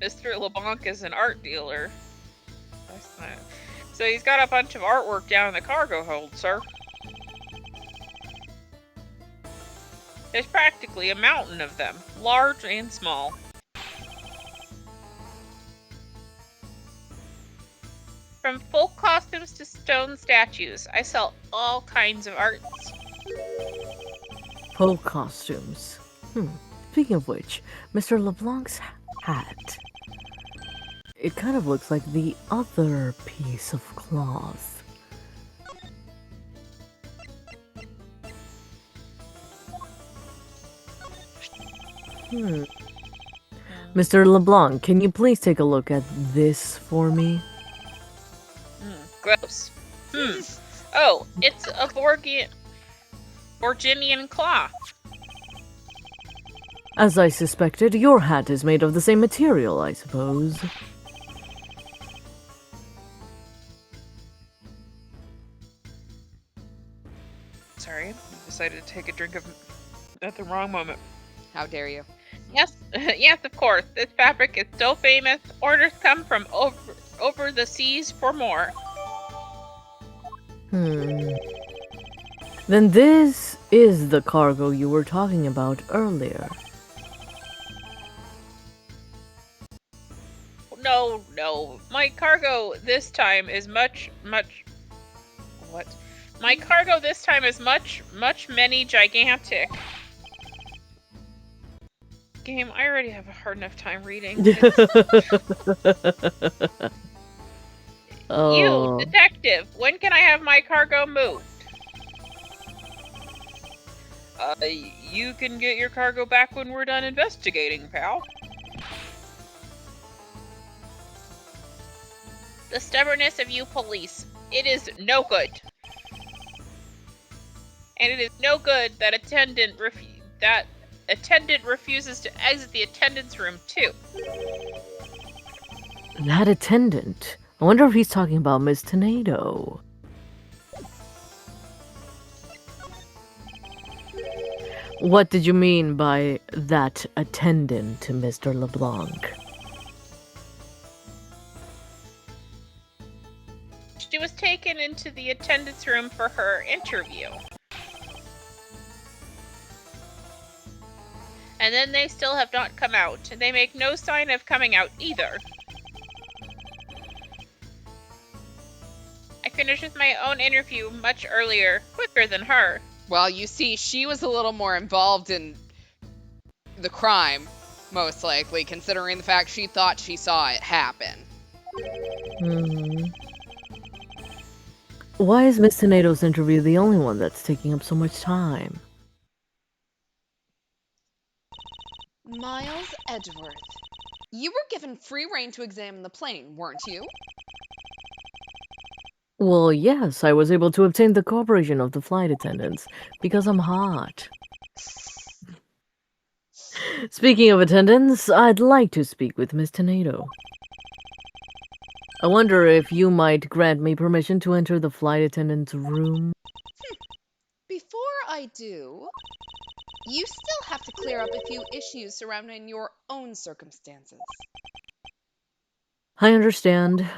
Mr. LeBlanc is an art dealer. So he's got a bunch of artwork down in the cargo hold, sir. There's practically a mountain of them, large and small. From folk costumes to stone statues, I sell all kinds of arts. Folk costumes. Speaking of which, Mr. LeBlanc's hat. It kind of looks like the other piece of cloth. Mr. LeBlanc, can you please take a look at this for me? Gross. Oh, it's a Borginian cloth. As I suspected, your hat is made of the same material, I suppose. Sorry, I decided to take a drink at the wrong moment. How dare you? Yes, yes, of course. This fabric is so famous. Orders come from over the seas for more. Then this is the cargo you were talking about earlier. No. My cargo this time is much. What? My cargo this time is much many gigantic. Game, I already have a hard enough time reading. Oh. You, detective, when can I have my cargo moved? You can get your cargo back when we're done investigating, pal. The stubbornness of you police. It is no good. And it is no good that attendant refuses to exit the attendance room, too. That attendant. I wonder if he's talking about Miss Tornado. What did you mean by that attendant, Mr. LeBlanc? She was taken into the attendance room for her interview. And then they still have not come out. They make no sign of coming out either. I finished with my own interview much earlier, quicker than her. Well, you see, she was a little more involved in the crime, most likely, considering the fact she thought she saw it happen. Why is Miss Tornado's interview the only one that's taking up so much time? Miles Edgeworth, you were given free rein to examine the plane, weren't you? Well, yes, I was able to obtain the cooperation of the flight attendants because I'm hot. Speaking of attendants, I'd like to speak with Miss Tornado. I wonder if you might grant me permission to enter the flight attendant's room? Before I do, you still have to clear up a few issues surrounding your own circumstances. I understand.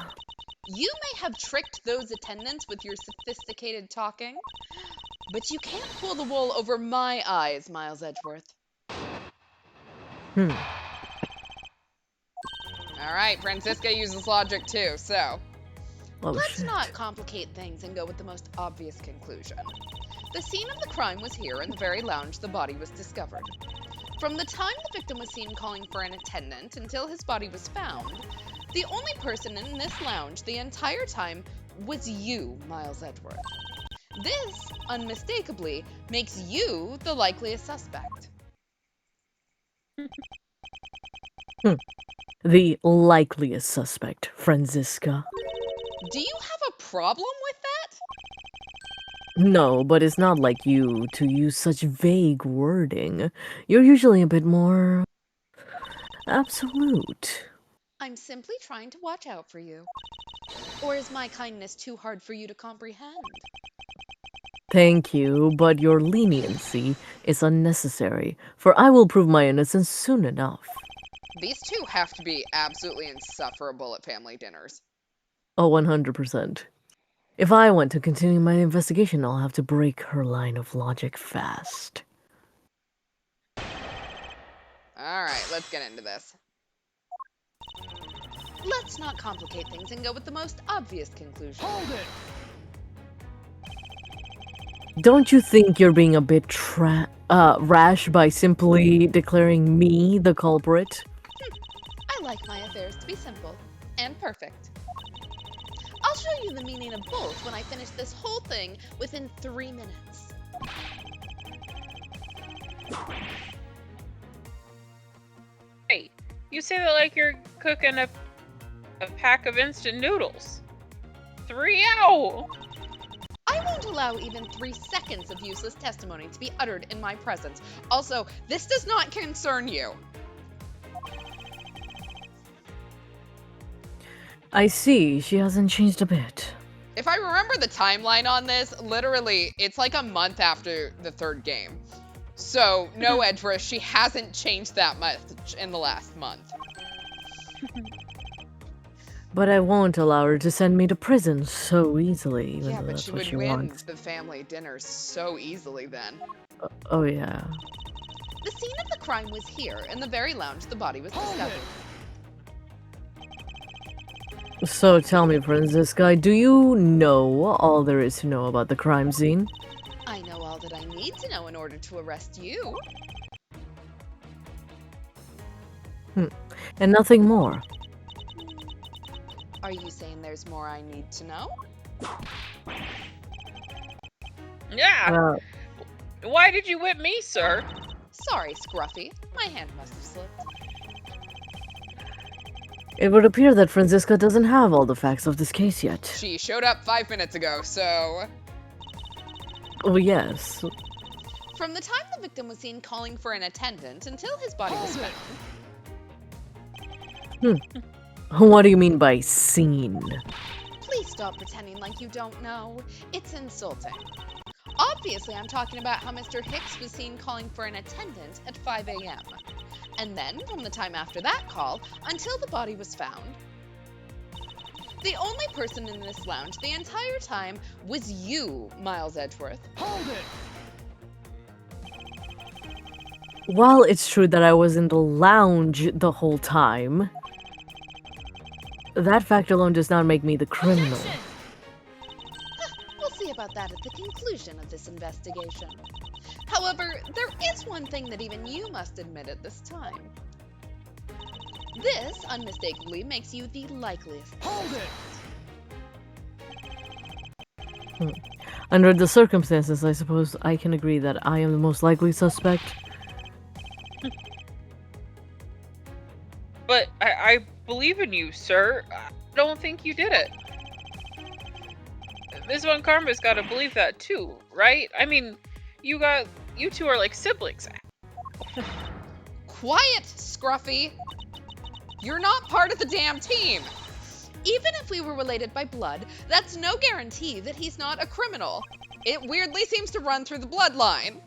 You may have tricked those attendants with your sophisticated talking, but you can't pull the wool over my eyes, Miles Edgeworth. Alright, Francisca uses logic too, so... Let's not complicate things and go with the most obvious conclusion. The scene of the crime was here in the very lounge the body was discovered. From the time the victim was seen calling for an attendant until his body was found, the only person in this lounge the entire time was you, Miles Edgeworth. This, unmistakably, makes you the likeliest suspect. The likeliest suspect, Francisca. Do you have a problem with that? No, but it's not like you to use such vague wording. You're usually a bit more... absolute. I'm simply trying to watch out for you. Or is my kindness too hard for you to comprehend? Thank you, but your leniency is unnecessary, for I will prove my innocence soon enough. These two have to be absolutely insufferable at family dinners. Oh, 100%. If I want to continue my investigation, I'll have to break her line of logic fast. Alright, let's get into this. Let's not complicate things and go with the most obvious conclusion. Hold it! Don't you think you're being a bit rash by simply declaring me the culprit? I like my affairs to be simple and perfect. I'll show you the meaning of both when I finish this whole thing within 3 minutes. Hey, you say that like you're cooking a pack of instant noodles. 3 out! I won't allow even 3 seconds of useless testimony to be uttered in my presence. Also, this does not concern you. I see, she hasn't changed a bit. If I remember the timeline on this, literally, it's like a month after the 3rd game. So, no, Edgeworth, she hasn't changed that much in the last month. But I won't allow her to send me to prison so easily, even Yeah, though but that's she what would she win wants. the family dinner so easily then. Oh yeah. The scene of the crime was here, in the very lounge the body was Hold discovered. So tell me, Franziska, do you know all there is to know about the crime scene? I know all that I need to know in order to arrest you. And nothing more? Are you saying there's more I need to know? Yeah! Why did you whip me, sir? Sorry, Scruffy. My hand must have slipped. It would appear that Franziska doesn't have all the facts of this case yet. She showed up 5 minutes ago, so... Oh yes. From the time the victim was seen calling for an attendant until his body was found. What do you mean by seen? Please stop pretending like you don't know. It's insulting. Obviously, I'm talking about how Mr. Hicks was seen calling for an attendant at 5 a.m. And then, from the time after that call, until the body was found. The only person in this lounge the entire time was you, Miles Edgeworth. Hold it! While it's true that I was in the lounge the whole time, that fact alone does not make me the criminal. We'll see about that at the conclusion of this investigation. However, there is one thing that even you must admit at this time. This, unmistakably, makes you the likeliest. Hold it! Under the circumstances, I suppose I can agree that I am the most likely suspect. But I believe in you, sir. I don't think you did it. Ms. Von Karma's gotta believe that too, right? I mean, you two are like siblings. Quiet, Scruffy! You're not part of the damn team! Even if we were related by blood, that's no guarantee that he's not a criminal. It weirdly seems to run through the bloodline.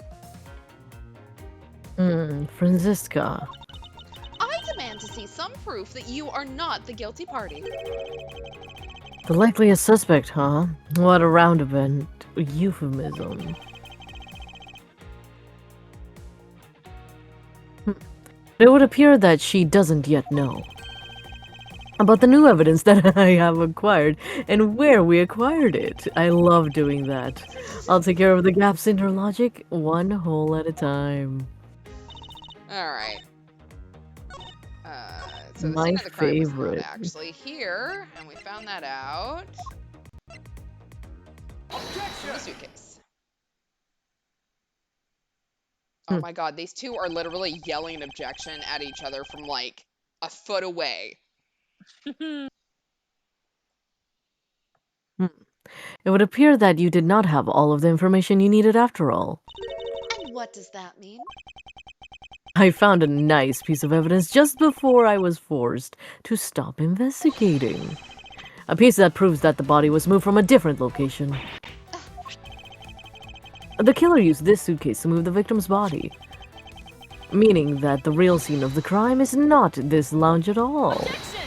Franziska. I demand to see some proof that you are not the guilty party. The likeliest suspect, huh? What a roundabout euphemism. It would appear that she doesn't yet know about the new evidence that I have acquired and where we acquired it. I love doing that. I'll take care of the gaps in her logic one hole at a time. Alright. So the My scene of the crime was not favorite. actually here, and we found that out in the Objection! suitcase. Oh my god, these two are literally yelling objection at each other from like a foot away. It would appear that you did not have all of the information you needed after all. And what does that mean? I found a nice piece of evidence just before I was forced to stop investigating. A piece that proves that the body was moved from a different location. The killer used this suitcase to move the victim's body, meaning that the real scene of the crime is not this lounge at all. Objection!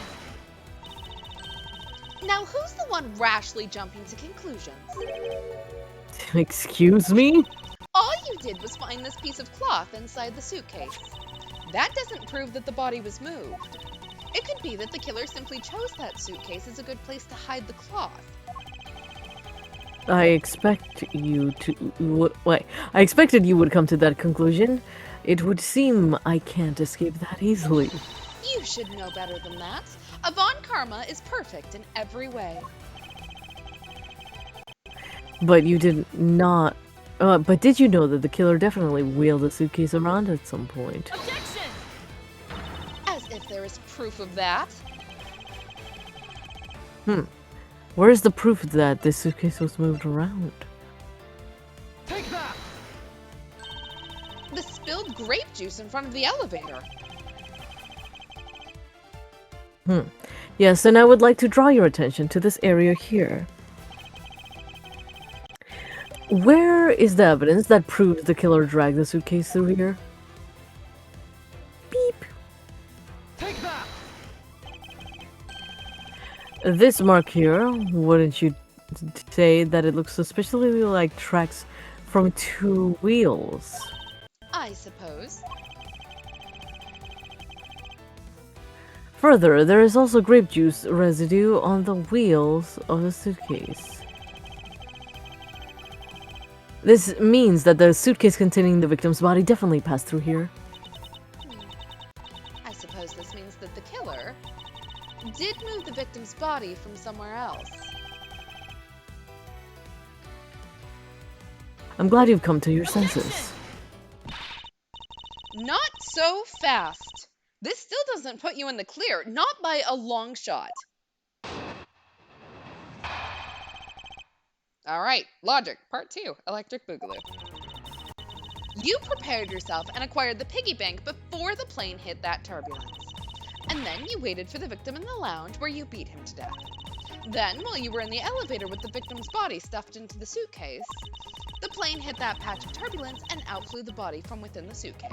Now, who's the one rashly jumping to conclusions? Excuse me? All you did was find this piece of cloth inside the suitcase. That doesn't prove that the body was moved. It could be that the killer simply chose that suitcase as a good place to hide the cloth. I expect you to... Wait, I expected you would come to that conclusion. It would seem I can't escape that easily. You should know better than that. Avon Karma is perfect in every way. But you did not... but did you know that the killer definitely wheeled the suitcase around at some point? Objection! As if there is proof of that. Where's the proof that this suitcase was moved around? Take that! The spilled grape juice in front of the elevator. Yes, and I would like to draw your attention to this area here. Where is the evidence that proves the killer dragged the suitcase through here? Beep. Take that! This mark here, wouldn't you say that it looks suspiciously like tracks from two wheels? I suppose. Further, there is also grape juice residue on the wheels of the suitcase. This means that the suitcase containing the victim's body definitely passed through here. I suppose this means that the killer did move the victim's body from somewhere else. I'm glad you've come to your senses. Not so fast. This still doesn't put you in the clear, not by a long shot. All right, logic, part 2, electric boogaloo. You prepared yourself and acquired the piggy bank before the plane hit that turbulence. And then you waited for the victim in the lounge where you beat him to death. Then, while you were in the elevator with the victim's body stuffed into the suitcase, the plane hit that patch of turbulence and out flew the body from within the suitcase.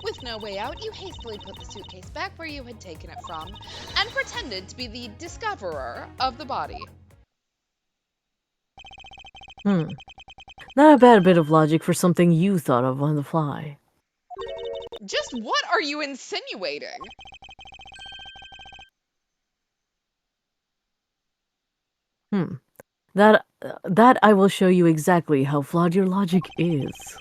With no way out, you hastily put the suitcase back where you had taken it from and pretended to be the discoverer of the body. Not a bad bit of logic for something you thought of on the fly. Just what are you insinuating? That I will show you exactly how flawed your logic is.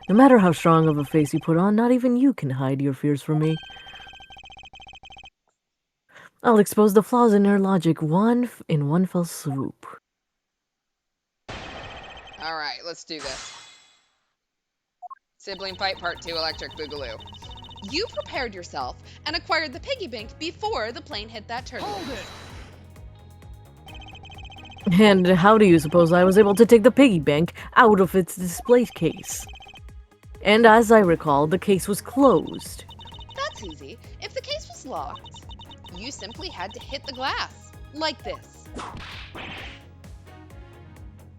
No matter how strong of a face you put on, not even you can hide your fears from me. I'll expose the flaws in your logic in one fell swoop. All right, let's do this. Sibling fight part 2, electric boogaloo. You prepared yourself and acquired the piggy bank before the plane hit that turbulence. Hold it! And how do you suppose I was able to take the piggy bank out of its display case? And as I recall, the case was closed. That's easy. If the case was locked, you simply had to hit the glass. Like this.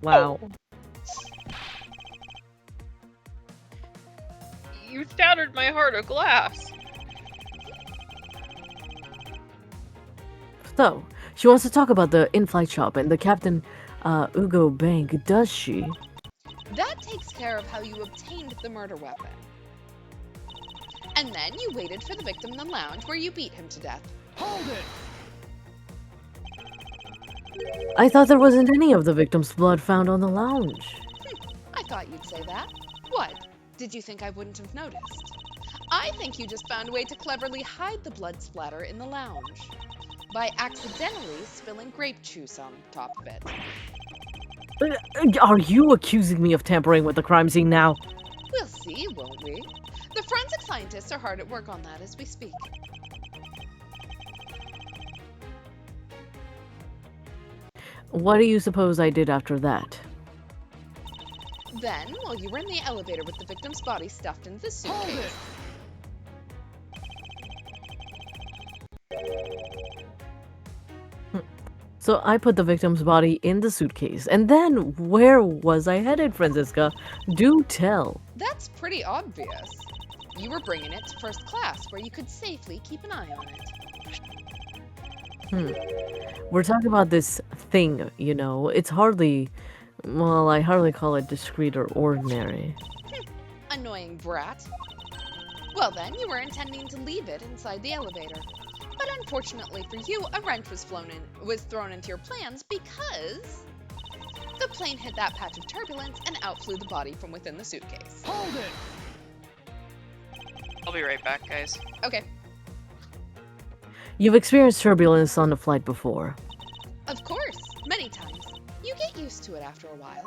Wow. You shattered my heart of glass. So, she wants to talk about the in-flight shop and the Captain Ugo Bank, does she? That takes care of how you obtained the murder weapon. And then you waited for the victim in the lounge where you beat him to death. Hold it! I thought there wasn't any of the victim's blood found on the lounge. I thought you'd say that. What? Did you think I wouldn't have noticed? I think you just found a way to cleverly hide the blood splatter in the lounge by accidentally spilling grape juice on top of it. Are you accusing me of tampering with the crime scene now? We'll see, won't we? The forensic scientists are hard at work on that as we speak. What do you suppose I did after that? Then, while you were in the elevator with the victim's body stuffed into the Hold suitcase, it! So I put the victim's body in the suitcase, and then where was I headed, Franziska? Do tell. that's pretty obvious. You were bringing it to first class where you could safely keep an eye on it. We're talking about this thing, you know. It's hardly... Well, I hardly call it discreet or ordinary. Annoying brat. Well then, you were intending to leave it inside the elevator. But unfortunately for you, a wrench was thrown into your plans because the plane hit that patch of turbulence and out flew the body from within the suitcase. Hold it! I'll be right back, guys. Okay, You've experienced turbulence on a flight before. of course, many times. You get used to it after a while.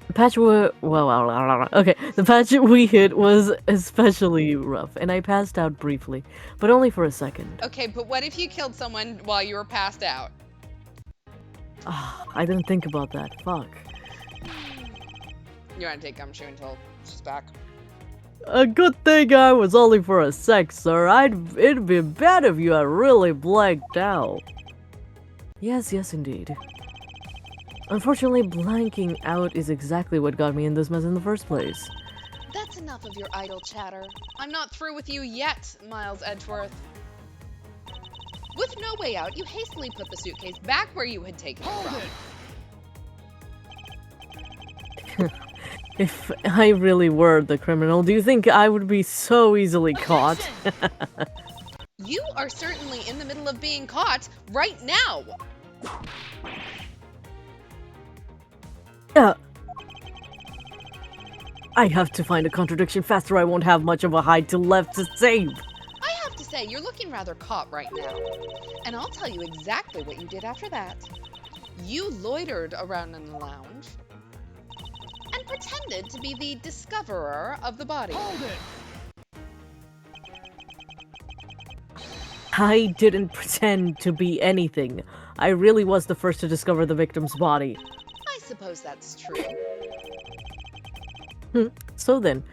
The patch the patch we hit was especially rough, and I passed out briefly, but only for a second. Okay, but what if you killed someone while you were passed out? I didn't think about that. Fuck. You want to take Gumshoe until she's back? A good thing I was only for a sec, sir. It'd be bad if you had really blanked out. Yes, indeed. Unfortunately, blanking out is exactly what got me in this mess in the first place. That's enough of your idle chatter. I'm not through with you yet, Miles Edgeworth. With no way out, you hastily put the suitcase back where you had taken it Hold from. it! If I really were the criminal, do you think I would be so easily caught? You are certainly in the middle of being caught right now. I have to find a contradiction faster. I won't have much of a hide to left to save. I have to say, you're looking rather caught right now. And I'll tell you exactly what you did after that. You loitered around in the lounge and pretended to be the discoverer of the body. Hold it! I didn't pretend to be anything. I really was the first to discover the victim's body. I suppose that's true. So then,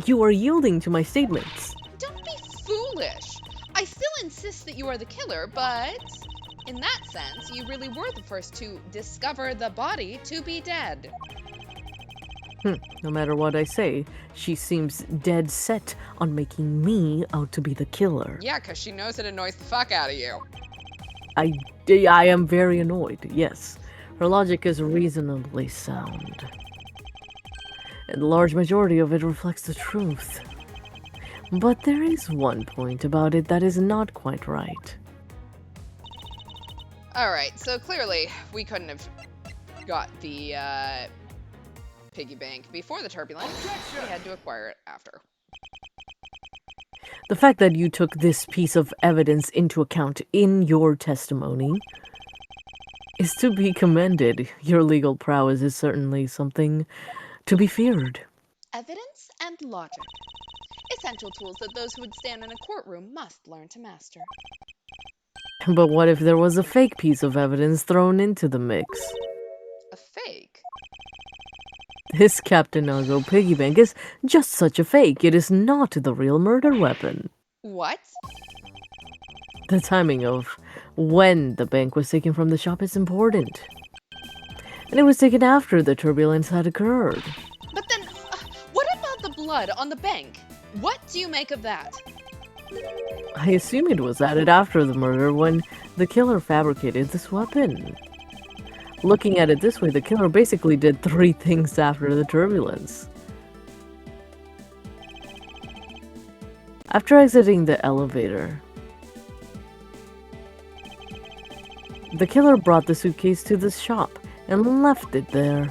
you are yielding to my statements. Don't be foolish. I still insist that you are the killer, but in that sense, you really were the first to discover the body to be dead. No matter what I say, she seems dead set on making me out to be the killer. Yeah, because she knows it annoys the fuck out of you. I am very annoyed, yes. Her logic is reasonably sound. And the large majority of it reflects the truth. But there is one point about it that is not quite right. Alright, so clearly we couldn't have got the piggy bank before the turbulence. We had to acquire it after. The fact that you took this piece of evidence into account in your testimony is to be commended. Your legal prowess is certainly something to be feared. Evidence and logic. Essential tools that those who would stand in a courtroom must learn to master. But what if there was a fake piece of evidence thrown into the mix? A fake? This Captain Nago piggy bank is just such a fake. It is not the real murder weapon. What? The timing of when the bank was taken from the shop is important. And it was taken after the turbulence had occurred. But then, what about the blood on the bank? What do you make of that? I assume it was added after the murder when the killer fabricated this weapon. Looking at it this way, the killer basically did 3 things after the turbulence. After exiting the elevator, the killer brought the suitcase to the shop and left it there.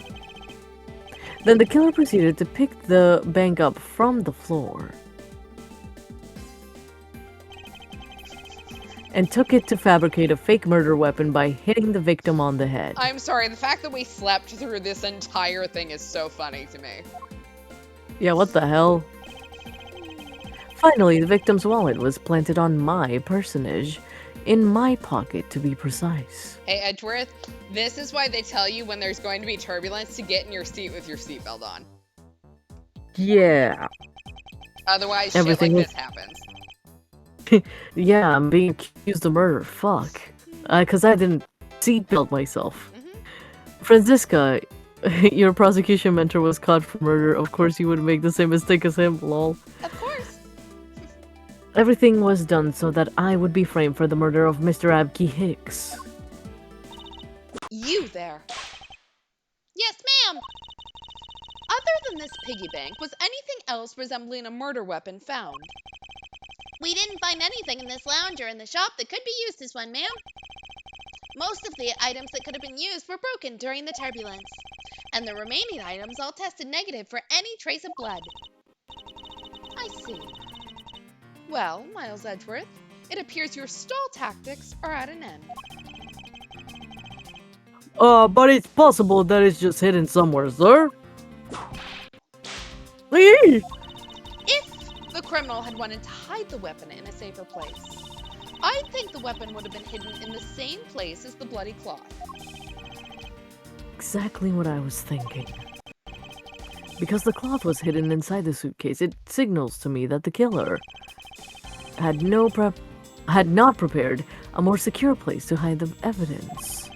Then the killer proceeded to pick the bank up from the floor and took it to fabricate a fake murder weapon by hitting the victim on the head. I'm sorry, the fact that we slept through this entire thing is so funny to me. Yeah, what the hell? Finally, the victim's wallet was planted on my personage, in my pocket to be precise. Hey, Edgeworth, this is why they tell you when there's going to be turbulence to get in your seat with your seatbelt on. Yeah. Otherwise, Everything shit like is- this happens. Yeah, I'm being accused of murder. Fuck. Cause I didn't seatbelt myself. Franziska, your prosecution mentor was caught for murder. Of course you would make the same mistake as him, lol. Of course. Everything was done so that I would be framed for the murder of Mr. Abke Hicks. You there. Yes, ma'am. other than this piggy bank, was anything else resembling a murder weapon found? We didn't find anything in this lounge or in the shop that could be used as one, ma'am. Most of the items that could have been used were broken during the turbulence, and the remaining items all tested negative for any trace of blood. I see. Well, Miles Edgeworth, it appears your stall tactics are at an end. But it's possible that it's just hidden somewhere, sir. Eee! If the criminal had wanted to hide the weapon in a safer place, I think the weapon would have been hidden in the same place as the bloody cloth. Exactly what I was thinking. Because the cloth was hidden inside the suitcase, it signals to me that the killer had not prepared a more secure place to hide the evidence.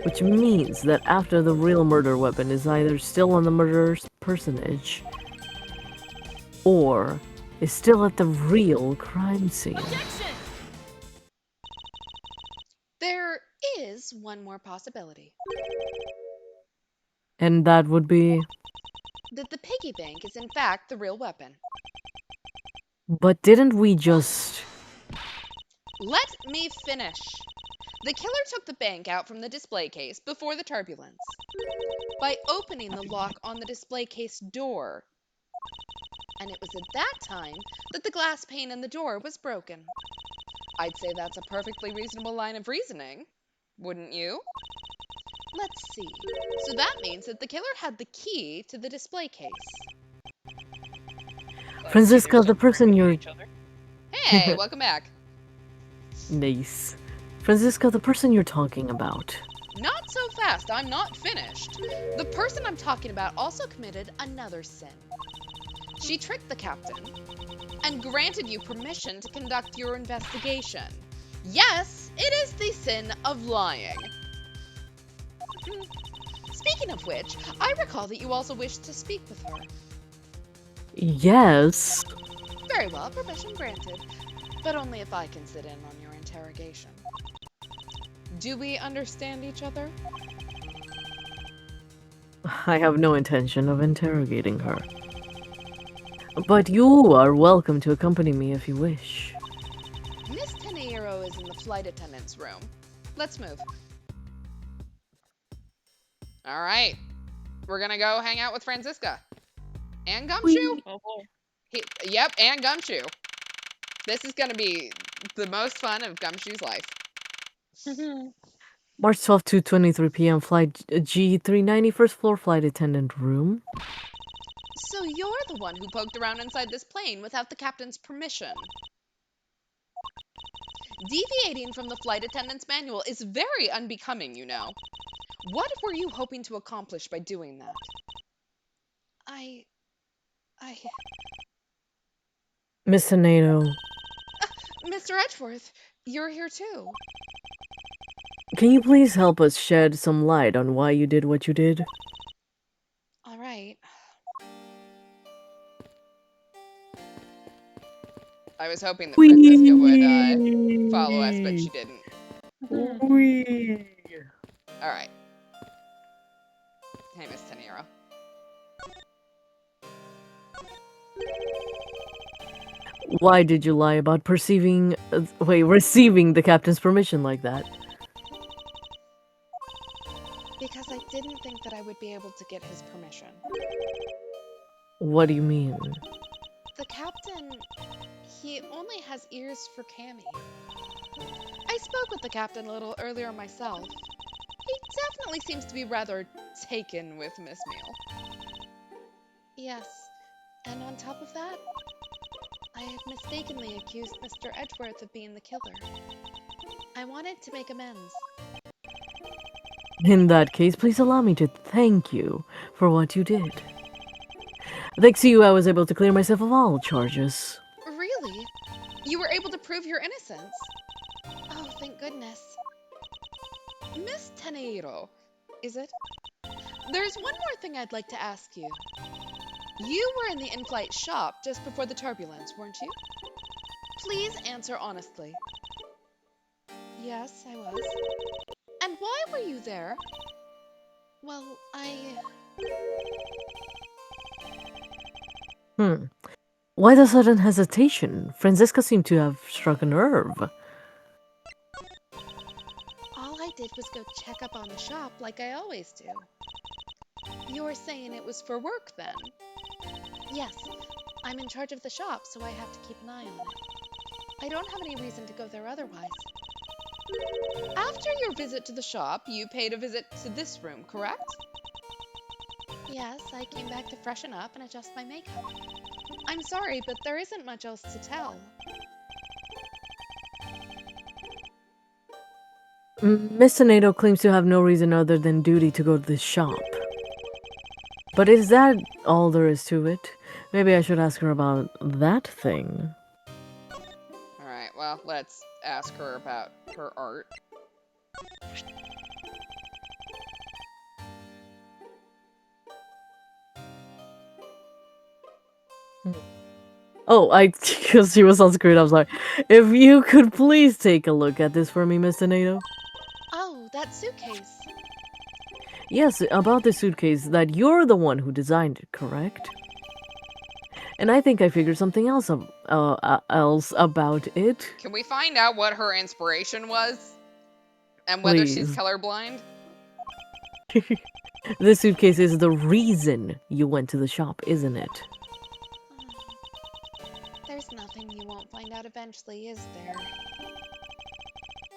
Which means that after the real murder weapon is either still on the murderer's personage, or is still at the real crime scene. There is one more possibility. And that would be... That the piggy bank is in fact the real weapon. But didn't we just... Let me finish. The killer took the bank out from the display case before the turbulence by opening the lock on the display case door. And it was at that time that the glass pane in the door was broken. I'd say that's a perfectly reasonable line of reasoning, wouldn't you? Let's see. So that means that the killer had the key to the display case. Franziska, the person you're... Hey, welcome back. Nice. Franziska, the person you're talking about. Not so fast, I'm not finished. The person I'm talking about also committed another sin. She tricked the captain and granted you permission to conduct your investigation. Yes, it is the sin of lying. Speaking of which, I recall that you also wished to speak with her. Yes. Very well, permission granted, but only if I can sit in on your interrogation. Do we understand each other? I have no intention of interrogating her. But you are welcome to accompany me if you wish. Miss Tenero is in the flight attendant's room. Let's move. All right. We're going to go hang out with Franziska. And Gumshoe. Oh boy. Yep, and Gumshoe. This is going to be the most fun of Gumshoe's life. March 12th, 2:23 p.m. Flight G390, first floor flight attendant room. So you're the one who poked around inside this plane without the captain's permission. Deviating from the flight attendant's manual is very unbecoming, you know. What were you hoping to accomplish by doing that? I... Miss Tornado, Mr. Edgeworth, you're here too. can you please help us shed some light on why you did what you did? All right. I was hoping that Franziska would follow us, but she Whee! didn't. Whee! All right. Hey, Miss Tenero. Why did you lie about receiving the captain's permission like that? Because I didn't think that I would be able to get his permission. What do you mean? The captain, he only has ears for Cammy. I spoke with the captain a little earlier myself. He definitely seems to be rather taken with Miss Meal. Yes, and on top of that, I have mistakenly accused Mr. Edgeworth of being the killer. I wanted to make amends. In that case, please allow me to thank you for what you did. Thanks to you, I was able to clear myself of all charges. Really? You were able to prove your innocence? Oh, thank goodness. Miss Tenero, is it? There's one more thing I'd like to ask you. You were in the in-flight shop just before the turbulence, weren't you? Please answer honestly. Yes, I was. And why were you there? Well, Hmm. Why the sudden hesitation? Franziska seemed to have struck a nerve. All I did was go check up on the shop like I always do. You're saying it was for work then? Yes, I'm in charge of the shop, so I have to keep an eye on it. I don't have any reason to go there otherwise. After your visit to the shop, you paid a visit to this room, correct? Yes, I came back to freshen up and adjust my makeup. I'm sorry, but there isn't much else to tell. Mr. Nato claims to have no reason other than duty to go to the shop. But is that all there is to it? Maybe I should ask her about that thing. Alright, well, let's ask her about her art. Oh, because she was on screen, I'm sorry. If you could please take a look at this for me, Mr. Nato. Oh, that suitcase. Yes, about the suitcase, that you're the one who designed it, correct? And I think I figured something else about it. Can we find out what her inspiration was? And whether she's Please. colorblind? This suitcase is the reason you went to the shop, isn't it? There's nothing you won't find out eventually, is there?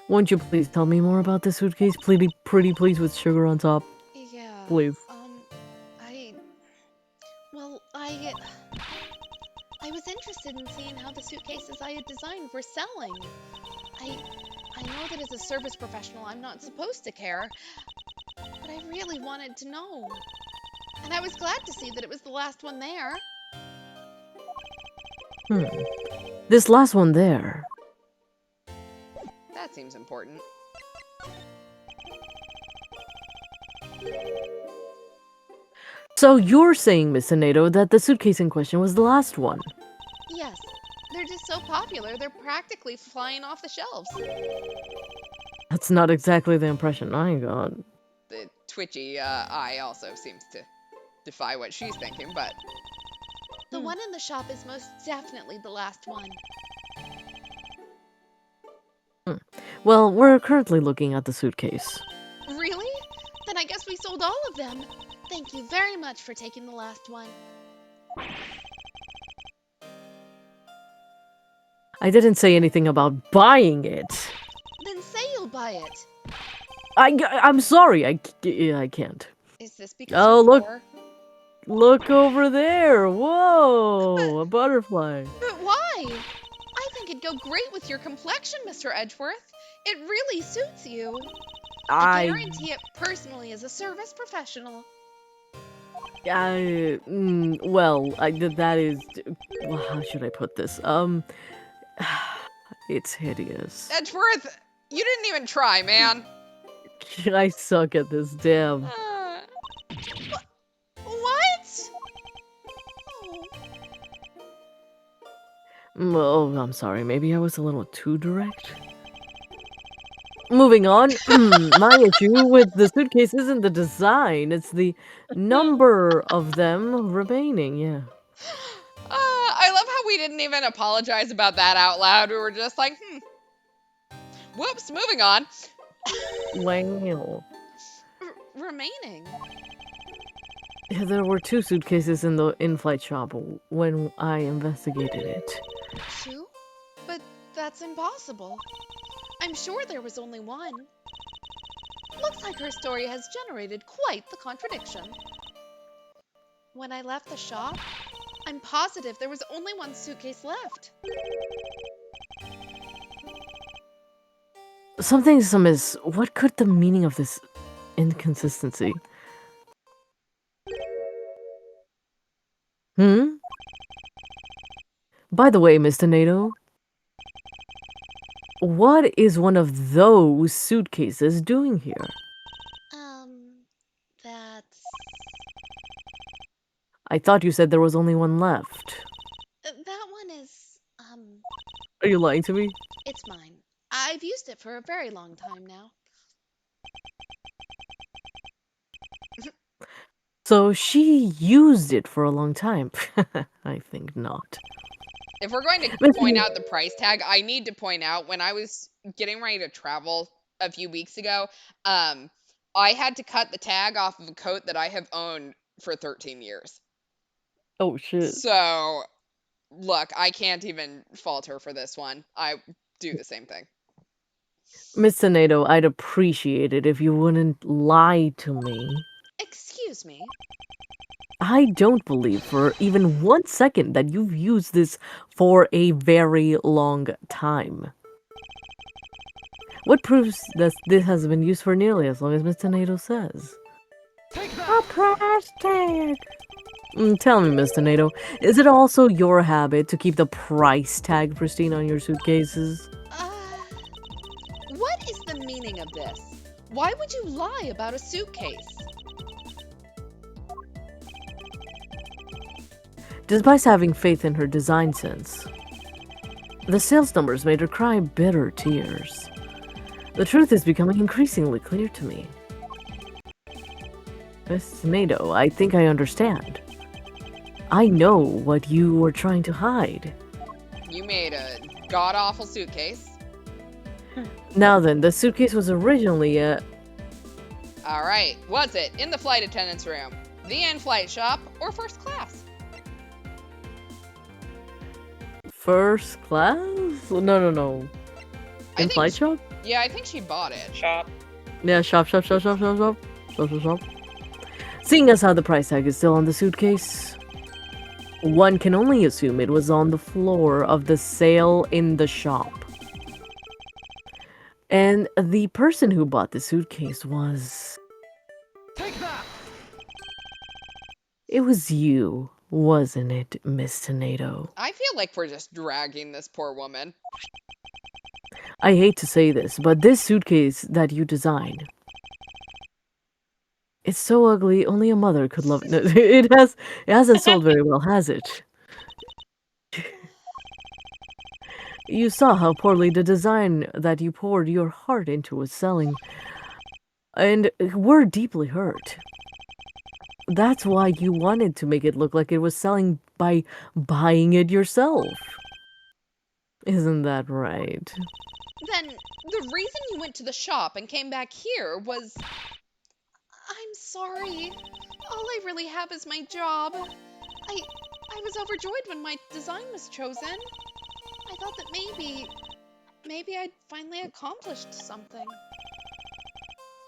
Won't you please tell me more about this suitcase? Pretty please, with sugar on top. Yeah. Please. I was interested in seeing how the suitcases I had designed were selling. I know that as a service professional I'm not supposed to care, but I really wanted to know. And I was glad to see that it was the last one there. This last one there. That seems important. So you're saying, Miss Nato, that the suitcase in question was the last one? Yes. They're just so popular, they're practically flying off the shelves. That's not exactly the impression I got. The twitchy eye also seems to defy what she's thinking, but... The one in the shop is most definitely the last one. Well, we're currently looking at the suitcase. Really? Then I guess we sold all of them. Thank you very much for taking the last one. I didn't say anything about buying it. Then say you'll buy it. I'm sorry, I can't. Is this because Oh, you're look. poor? Look over there! Whoa! A butterfly. But why? I think it'd go great with your complexion, Mr. Edgeworth. It really suits you. I guarantee it personally as a service professional. Well, that is... Well, how should I put this? It's hideous. Edgeworth, you didn't even try, man. I suck at this, damn. What? Oh, I'm sorry, maybe I was a little too direct? Moving on, my issue with the suitcase isn't the design, it's the number of them remaining, yeah. I love how we didn't even apologize about that out loud. We were just like, whoops, moving on. Wow. Remaining? There were 2 suitcases in the in-flight shop when I investigated it. 2? But that's impossible. I'm sure there was only one. Looks like her story has generated quite the contradiction. When I left the shop, I'm positive there was only one suitcase left. Something's amiss. What could the meaning of this inconsistency? By the way, Mr. Nato, what is one of those suitcases doing here? That's... I thought you said there was only one left. That one is, Are you lying to me? it's mine. I've used it for a very long time now. So she used it for a long time. I think not. If we're going to Miss point Anita- out the price tag, I need to point out when I was getting ready to travel a few weeks ago, I had to cut the tag off of a coat that I have owned for 13 years. Oh shit. So, look, I can't even fault her for this one. I do the same thing. Miss Nato, I'd appreciate it if you wouldn't lie to me. Excuse me. I don't believe for even 1 second that you've used this for a very long time. What proves that this has been used for nearly as long as Mr. Nato says? Take A that! price tag! Tell me, Mr. Nato, is it also your habit to keep the price tag pristine on your suitcases? What is the meaning of this? Why would you lie about a suitcase? Despite having faith in her design sense, the sales numbers made her cry bitter tears. The truth is becoming increasingly clear to me. Miss Nato, I think I understand. I know what you were trying to hide. You made a god-awful suitcase. Now then, the suitcase was originally a... All right, was it in the flight attendant's room, the in-flight shop, or first class? First class? No. I In think flight sh- shop? Yeah, I think she bought it. Shop. Yeah, shop. Seeing as how the price tag is still on the suitcase, one can only assume it was on the floor of the sale in the shop. And the person who bought the suitcase was... Take that! It was you, wasn't it, Miss Tornado? I feel like we're just dragging this poor woman. I hate to say this, but this suitcase that you designed, it's so ugly, only a mother could love it. No, it hasn't sold very well, has it? You saw how poorly the design that you poured your heart into was selling, and we're deeply hurt. That's why you wanted to make it look like it was selling by buying it yourself. Isn't that right? Then the reason you went to the shop and came back here was... I'm sorry. All I really have is my job. I was overjoyed when my design was chosen. I thought that maybe I'd finally accomplished something.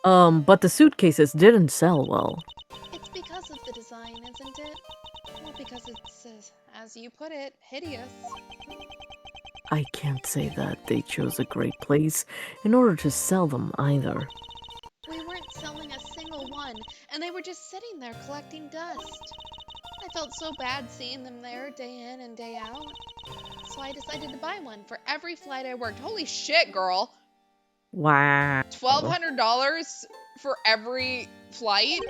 But the suitcases didn't sell well. It's because of the design, isn't it? Or because it's, as you put it, hideous. I can't say that they chose a great place in order to sell them either. We weren't selling a single one, and they were just sitting there collecting dust. I felt so bad seeing them there day in and day out. So I decided to buy one for every flight I worked. Holy shit, girl. Wow. $1,200 for every flight?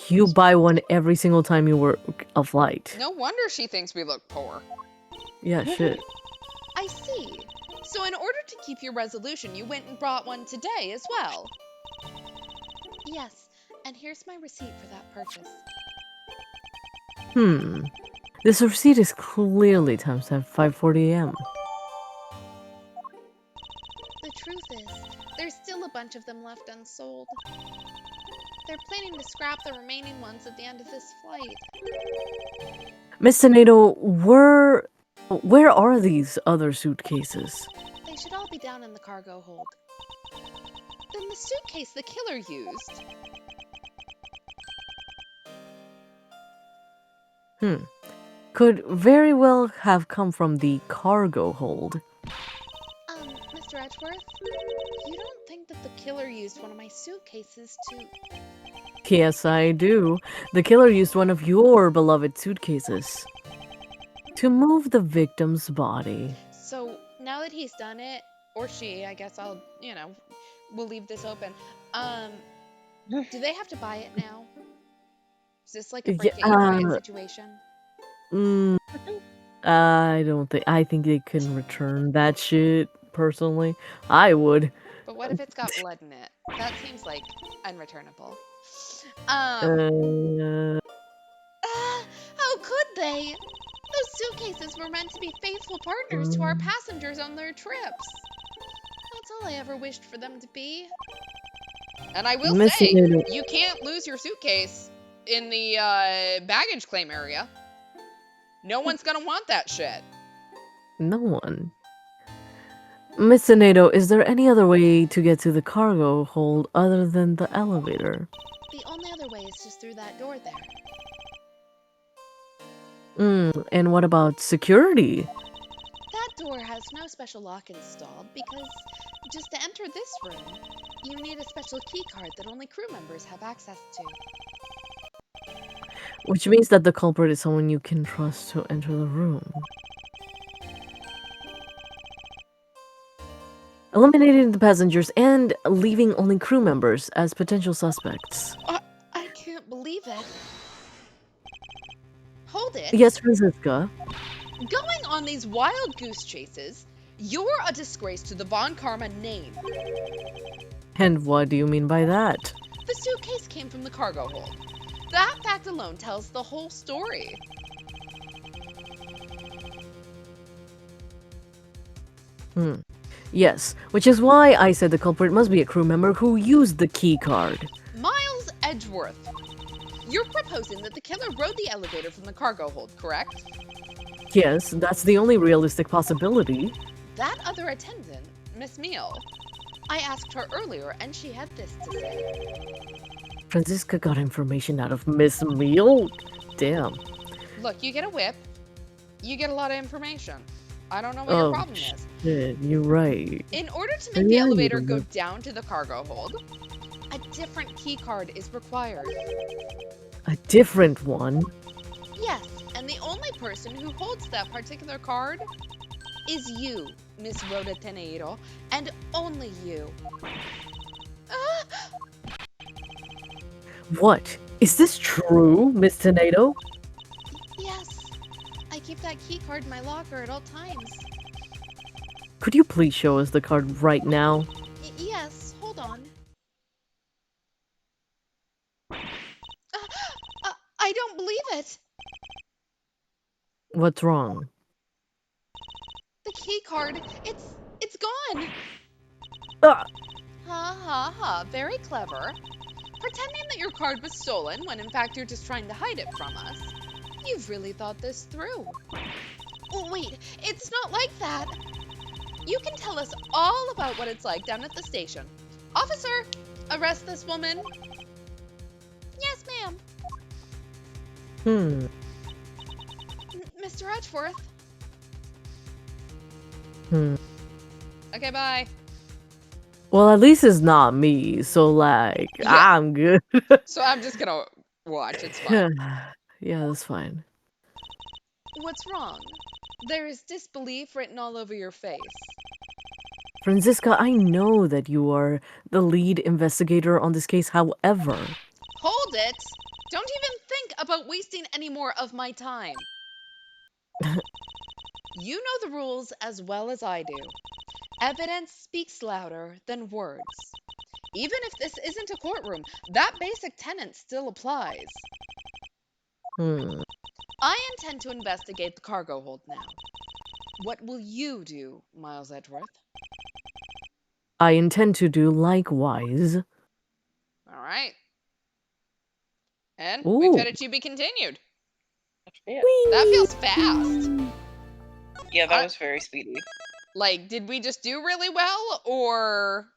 You buy one every single time you work a flight. No wonder she thinks we look poor. Yeah, shit. I see. So in order to keep your resolution, you went and brought one today as well. Yes, and here's my receipt for that purchase. This receipt is clearly times at 5:40 a.m. The truth is, there's still a bunch of them left unsold. They're planning to scrap the remaining ones at the end of this flight. Miss Nato, where are these other suitcases? They should all be down in the cargo hold. Then the suitcase the killer used. Could very well have come from the cargo hold. Mr. Edgeworth, you don't think that the killer used one of my suitcases to... Yes, I do. The killer used one of your beloved suitcases to move the victim's body. So now that he's done it, or she, I guess I'll, we'll leave this open. Do they have to buy it now? Is this like a break-it situation? I think they can return that shit, personally. I would. But what if it's got blood in it? That seems like unreturnable. Uh, How could they? Those suitcases were meant to be faithful partners to our passengers on their trips. That's all I ever wished for them to be. And I will Miss say, Nato. you can't lose your suitcase in the baggage claim area. No one's gonna want that shit. No one. Miss Nato, is there any other way to get to the cargo hold other than the elevator? The only other way is just through that door there. And what about security? That door has no special lock installed because just to enter this room, you need a special key card that only crew members have access to. Which means that the culprit is someone you can trust to enter the room. Eliminating the passengers and leaving only crew members as potential suspects. I can't believe it. Hold it. Yes, Francisca. Going on these wild goose chases, you're a disgrace to the Von Karma name. And what do you mean by that? The suitcase came from the cargo hold. That fact alone tells the whole story. Yes, which is why I said the culprit must be a crew member who used the key card. Miles Edgeworth, you're proposing that the killer rode the elevator from the cargo hold, correct? Yes, that's the only realistic possibility. That other attendant, Miss Meal, I asked her earlier and she had this to say. Francisca got information out of Miss Meal? Damn. Look, you get a whip, you get a lot of information. I don't know what your problem is. Shit, you're right. In order to make the Yeah, you elevator don't go know. down to the cargo hold, a different key card is required. A different one? Yes, and the only person who holds that particular card is you, Miss Rhoda Teneiro, and only you. What? Is this true, Miss Tornado? Yes, I keep that key card in my locker at all times. Could you please show us the card right now? Yes, hold on. I don't believe it. What's wrong? The key card, it's gone. Ah! Ha ha ha, very clever. Pretending that your card was stolen when in fact you're just trying to hide it from us. You've really thought this through. Oh, wait, it's not like that. You can tell us all about what it's like down at the station. Officer, arrest this woman. Yes, ma'am. Mr. Edgeworth. Okay, bye. Well, at least it's not me, so like, Yeah. I'm good. So I'm just gonna watch. It's fine. Yeah, that's fine. What's wrong? There is disbelief written all over your face. Francisca, I know that you are the lead investigator on this case, however... Hold it! Don't even think about wasting any more of my time. You know the rules as well as I do. Evidence speaks louder than words. Even if this isn't a courtroom, that basic tenet still applies. I intend to investigate the cargo hold now. What will you do, Miles Edgeworth? I intend to do likewise. All right. And Ooh. we've had it to be continued. Whee! That feels fast. Yeah, that was very speedy. Like, did we just do really well, or...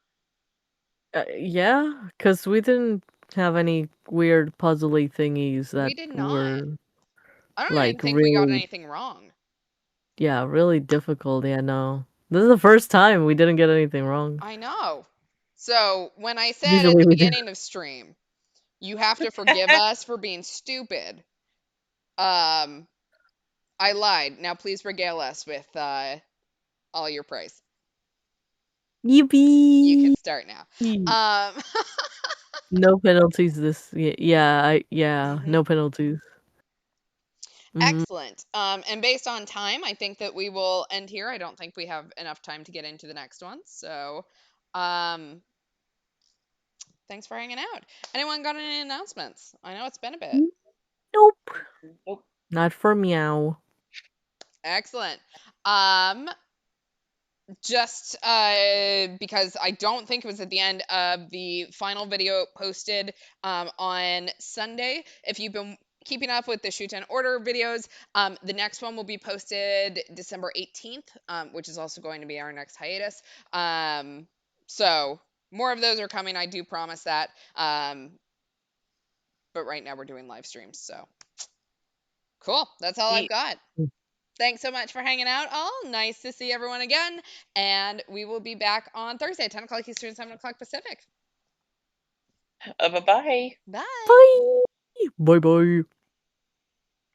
Yeah, because we didn't have any weird puzzly thingies that We did not. were... I don't like, even think we got really- anything wrong. Yeah, really difficult. Yeah, no. This is the first time we didn't get anything wrong. I know. So, when I said Usually at the we do. beginning of stream, you have to forgive us for being stupid. I lied. Now please regale us with all your praise. Yippee! You can start now. No penalties this... Yeah, no penalties. Excellent. And based on time, I think that we will end here. I don't think we have enough time to get into the next one. So, thanks for hanging out. Anyone got any announcements? I know it's been a bit. Nope. Nope. Not for meow. Excellent. Just because I don't think it was at the end of the final video posted on Sunday. If you've been keeping up with the Shoot and Order videos, the next one will be posted December 18th, which is also going to be our next hiatus. So more of those are coming, I do promise that. But right now we're doing live streams, so cool. That's all I've got. Thanks so much for hanging out, all. Nice to see everyone again. And we will be back on Thursday, 10 o'clock Eastern, 7 o'clock Pacific. Bye-bye. Bye. Bye. Bye bye.